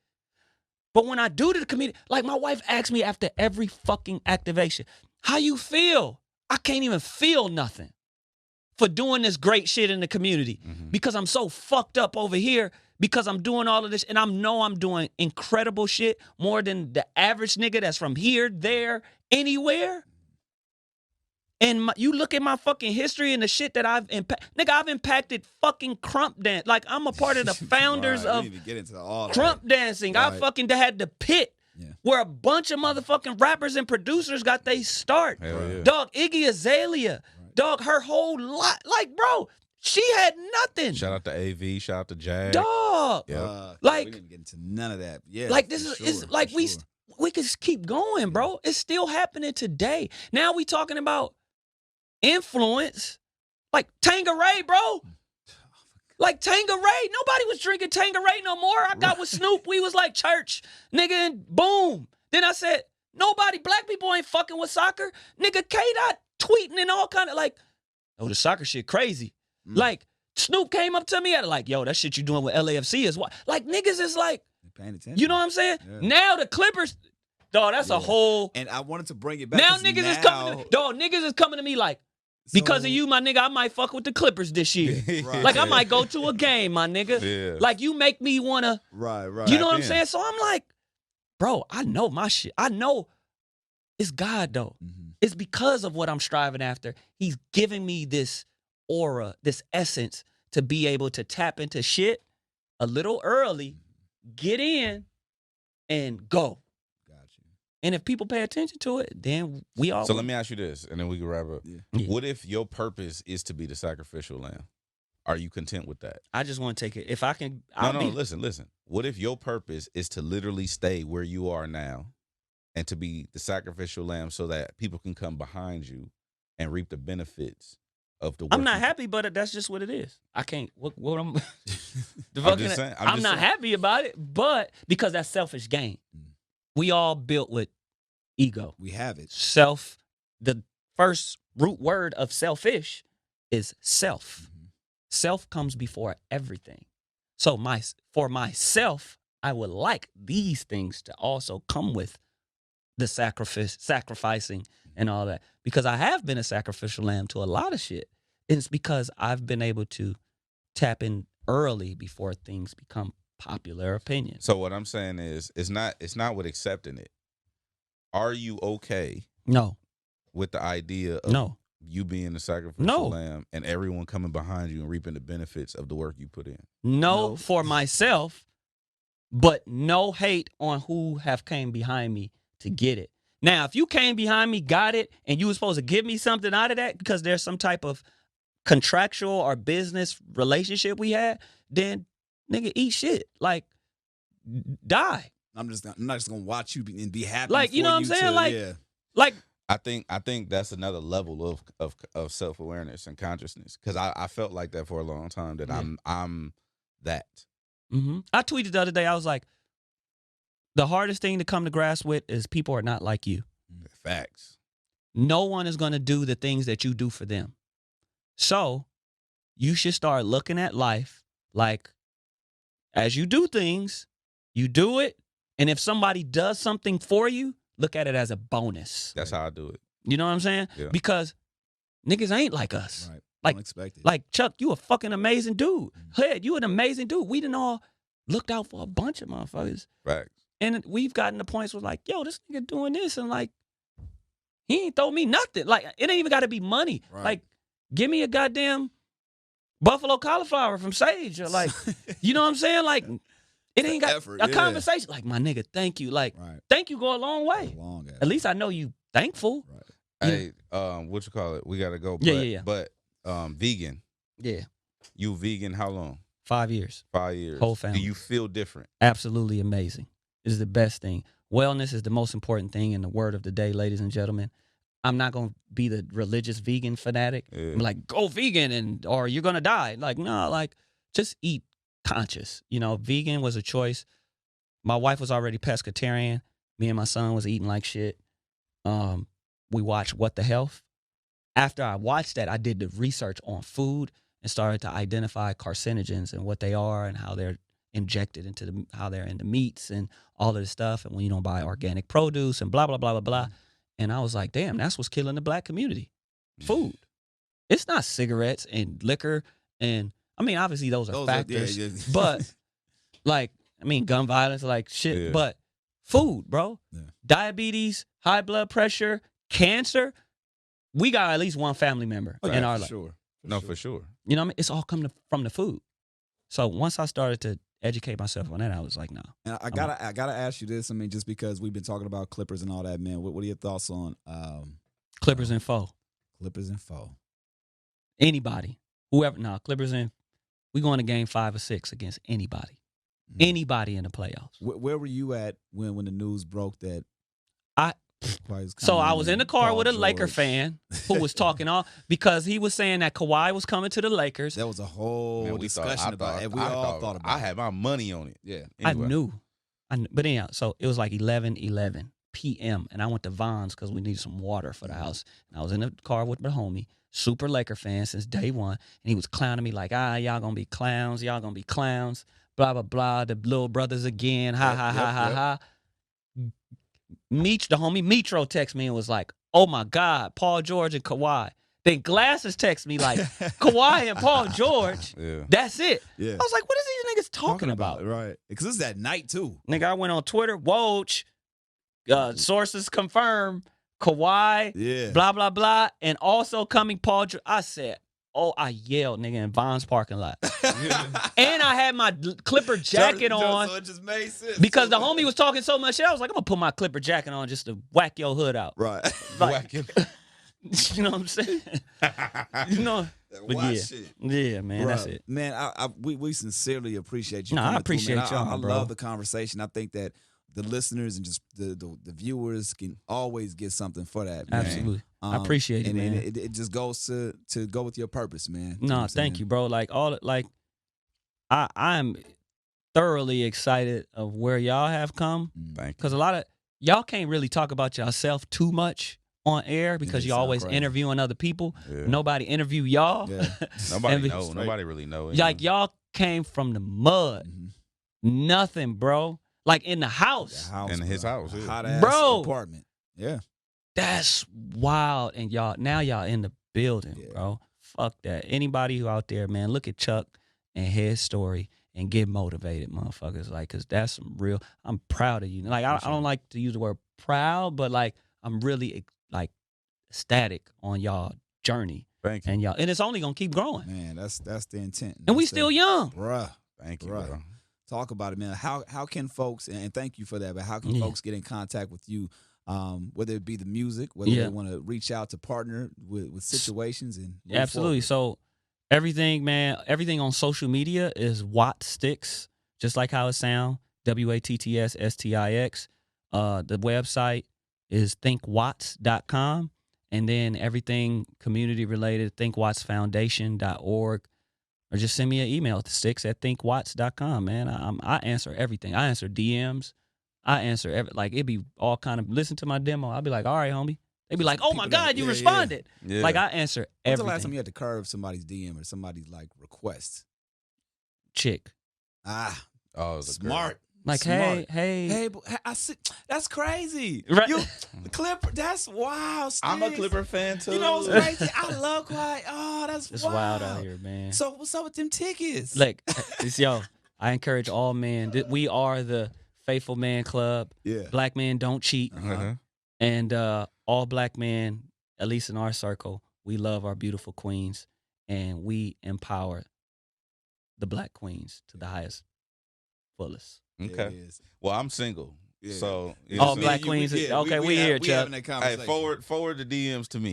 But when I do to the community, like my wife asks me after every fucking activation, how you feel? I can't even feel nothing for doing this great shit in the community because I'm so fucked up over here because I'm doing all of this and I know I'm doing incredible shit more than the average nigga that's from here, there, anywhere. And you look at my fucking history and the shit that I've impacted. Nigga, I've impacted fucking crump dance. Like, I'm a part of the founders of crump dancing. I fucking had the pit where a bunch of motherfucking rappers and producers got they start. Yeah. Dog, Iggy Azalea. Dog, her whole lot. Like, bro, she had nothing. Shout out to AV. Shout out to Jag. Dog. Like, we didn't get into none of that. Yeah. Like, this is like we could just keep going, bro. It's still happening today. Now we talking about influence, like Tanqueray, bro. Like Tanqueray, nobody was drinking Tanqueray no more. I got with Snoop, we was like church, nigga, and boom. Then I said, nobody, black people ain't fucking with soccer. Nigga, K-Dot tweeting and all kind of like, oh, the soccer shit crazy. Like, Snoop came up to me at like, yo, that shit you doing with LAFC is what? Like, niggas is like, paying attention. You know what I'm saying? Yeah. Now the Clippers, dog, that's a whole. And I wanted to bring it back. Now niggas is coming to me. Dog, niggas is coming to me like, because of you, my nigga, I might fuck with the Clippers this year. Like, I might go to a game, my nigga. Yeah. Like, you make me want to. Right. You know what I'm saying? So I'm like, bro, I know my shit. I know it's God, though. It's because of what I'm striving after. He's giving me this aura, this essence to be able to tap into shit a little early, get in, and go. And if people pay attention to it, then we all. So let me ask you this, and then we can wrap up. Yeah. What if your purpose is to be the sacrificial lamb? Are you content with that? I just want to take it. If I can. Listen. What if your purpose is to literally stay where you are now and to be the sacrificial lamb so that people can come behind you and reap the benefits of the work? I'm not happy, but that's just what it is. I can't. What I'm. I'm just saying. I'm not happy about it, but because that's selfish gain. We all built with ego. We have it. Self. The first root word of selfish is self. Self comes before everything. So for myself, I would like these things to also come with the sacrificing and all that. Because I have been a sacrificial lamb to a lot of shit. It's because I've been able to tap in early before things become popular opinion. So what I'm saying is, it's not with accepting it. Are you okay? No. With the idea of you being the sacrificial lamb and everyone coming behind you and reaping the benefits of the work you put in? No, for myself, but no hate on who have came behind me to get it. Now, if you came behind me, got it, and you were supposed to give me something out of that because there's some type of contractual or business relationship we had, then nigga, eat shit. Like, die. I'm not just gonna watch you and be happy. Like, you know what I'm saying? Like I think that's another level of self-awareness and consciousness, because I felt like that for a long time, that I'm that. Mm-hmm. I tweeted the other day, I was like, the hardest thing to come to grasp with is people are not like you. Facts. No one is going to do the things that you do for them. So you should start looking at life like, as you do things, you do it. And if somebody does something for you, look at it as a bonus. That's how I do it. You know what I'm saying? Yeah. Because niggas ain't like us. Right. Like, unexpected. Like, Chuck, you a fucking amazing dude. Head, you an amazing dude. We done all looked out for a bunch of motherfuckers. Facts. And we've gotten to points where like, yo, this nigga doing this, and like, he ain't throw me nothing. Like, it ain't even got to be money. Right. Like, give me a goddamn buffalo cauliflower from Sage, or like, you know what I'm saying? Like, it ain't got effort, a conversation. Like, my nigga, thank you. Like, thank you go a long way. At least I know you thankful. Right. Hey, what you call it? We gotta go. Yeah. But vegan. Yeah. You vegan how long? 5 years. 5 years. Whole family. Do you feel different? Absolutely amazing. It is the best thing. Wellness is the most important thing in the word of the day, ladies and gentlemen. I'm not going to be the religious vegan fanatic. Yeah. I'm like, go vegan or you're going to die. Like, no, like, just eat conscious. You know, vegan was a choice. My wife was already pescatarian. Me and my son was eating like shit. We watched What the Health. After I watched that, I did the research on food and started to identify carcinogens and what they are and how they're injected into how they're in the meats and all of this stuff. And when you don't buy organic produce and blah, blah, blah, blah, blah. And I was like, damn, that's what's killing the black community. Food. It's not cigarettes and liquor. And I mean, obviously those are factors. But like, I mean, gun violence, like shit. Yeah. But food, bro. Yeah. Diabetes, high blood pressure, cancer. We got at least one family member in our life. Sure. For sure. You know what I mean? It's all coming from the food. So once I started to educate myself on that, I was like, no. And I gotta ask you this. I mean, just because we've been talking about Clippers and all that, man. What are your thoughts on Clippers and foe? Clippers and foe. Anybody, whoever. No, Clippers and we going to game 5 or 6 against anybody. Anybody in the playoffs. Where were you at when the news broke that? So I was in the car with a George. Laker fan who was talking all because he was saying that Kawhi was coming to the Lakers. That was a whole discussion about it. We all thought about it. I had my money on it. Yeah. Anyway. I knew. But anyhow, so it was like 11 p.m. and I went to Vons because we needed some water for the house. And I was in the car with my homie, super Laker fan since day one, and he was clowning me like, y'all gonna be clowns, blah, blah, blah, the little brothers again, ha. Meech, the homie Mitro texted me and was like, oh my God, Paul George and Kawhi. Then Glasses texted me like, Kawhi and Paul George, that's it. Yeah. I was like, what is these niggas talking about? Right. Because it's that night too. Nigga, I went on Twitter, Woj, sources confirm, Kawhi, blah, blah, blah, and also coming Paul George. I said, I yelled, nigga, in Vaughn's parking lot. And I had my Clipper jacket on. So it just made sense. Because the homie was talking so much shit, I was like, I'm going to put my Clipper jacket on just to whack your hood out. Right. Like, you know what I'm saying? You know? Yeah, man, right. that's it. Man, we sincerely appreciate you. No, I appreciate y'all, I bro. love the conversation. I think that the listeners and just the viewers can always get something for that, man. Absolutely. I appreciate it, man. And it just goes to go with your purpose, man. No, thank you, bro. Like I'm thoroughly excited of where y'all have come. Thank you. Because a lot of y'all can't really talk about yourself too much on air because you're always interviewing other people. Yeah. Nobody interview y'all. Yeah. Nobody really know. Like y'all came from the mud. Mm-hmm. Nothing, bro. Like in the house. In his house. Hot ass bro. apartment. Yeah. That's wild. And now y'all in the building, Yeah. bro. Fuck that. Anybody who out there, man, look at Chuck and his story and get motivated, motherfuckers. Like, cause that's some real. I'm proud of you. Like, I don't like to use the word proud, but like, I'm really like ecstatic on y'all journey. Thank you. And it's only gonna keep growing. Man, that's the intent. And we still young. Bruh. Thank you, Bruh. bro. Talk about it, man. How can folks, and thank you for that, but how can folks get in contact with you, whether it be the music, whether they want to reach out to partner with situations and move absolutely. forward? So everything, man, everything on social media is Stix, just like how it sounds, WATTSSTIX. The website is thinkwatts.com, and then everything community related, thinkwattsfoundation.org. Or just send me an email to stix@thinkwatts.com, man. I answer everything. I answer DMs. I answer like it'd be all kind of listen to my demo. I'll be like, all right, homie. They'd be like, oh my God, you responded. Yeah. Like I answer When's everything. the last time you had to curve somebody's DM or somebody's like request? Chick. Oh, Smart. Like, Smart. hey, I see. That's crazy. Right. The Clipper. That's wild. Stix. I'm a Clipper fan too. You know what's crazy? I love quiet. Oh, that's it's wild. wild out here, man. So what's up with them tickets? Like, yo, I encourage all men. We are the Faithful Man Club. Yeah. Black men don't cheat. Uh-huh. And all black men, at least in our circle, we love our beautiful queens, and we empower the black queens to the highest, fullest. Okay. Well, I'm single. Yeah. So All black queens. Okay, we here, Chuck. Hey, forward the DMs to me.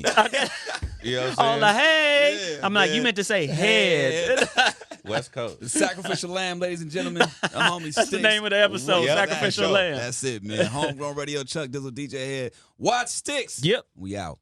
You know what I'm Oh, saying? like, hey. Yeah, I'm like, man. you meant to say head. West Coast. The Sacrificial Lamb, ladies and gentlemen. The homie That's the Stix. name of the episode, Yeah, Sacrificial that's Lamb. That's it, man. Homegrown Radio, Chuck Dizzle, DJ Head. Watch Stix. Yep. We out.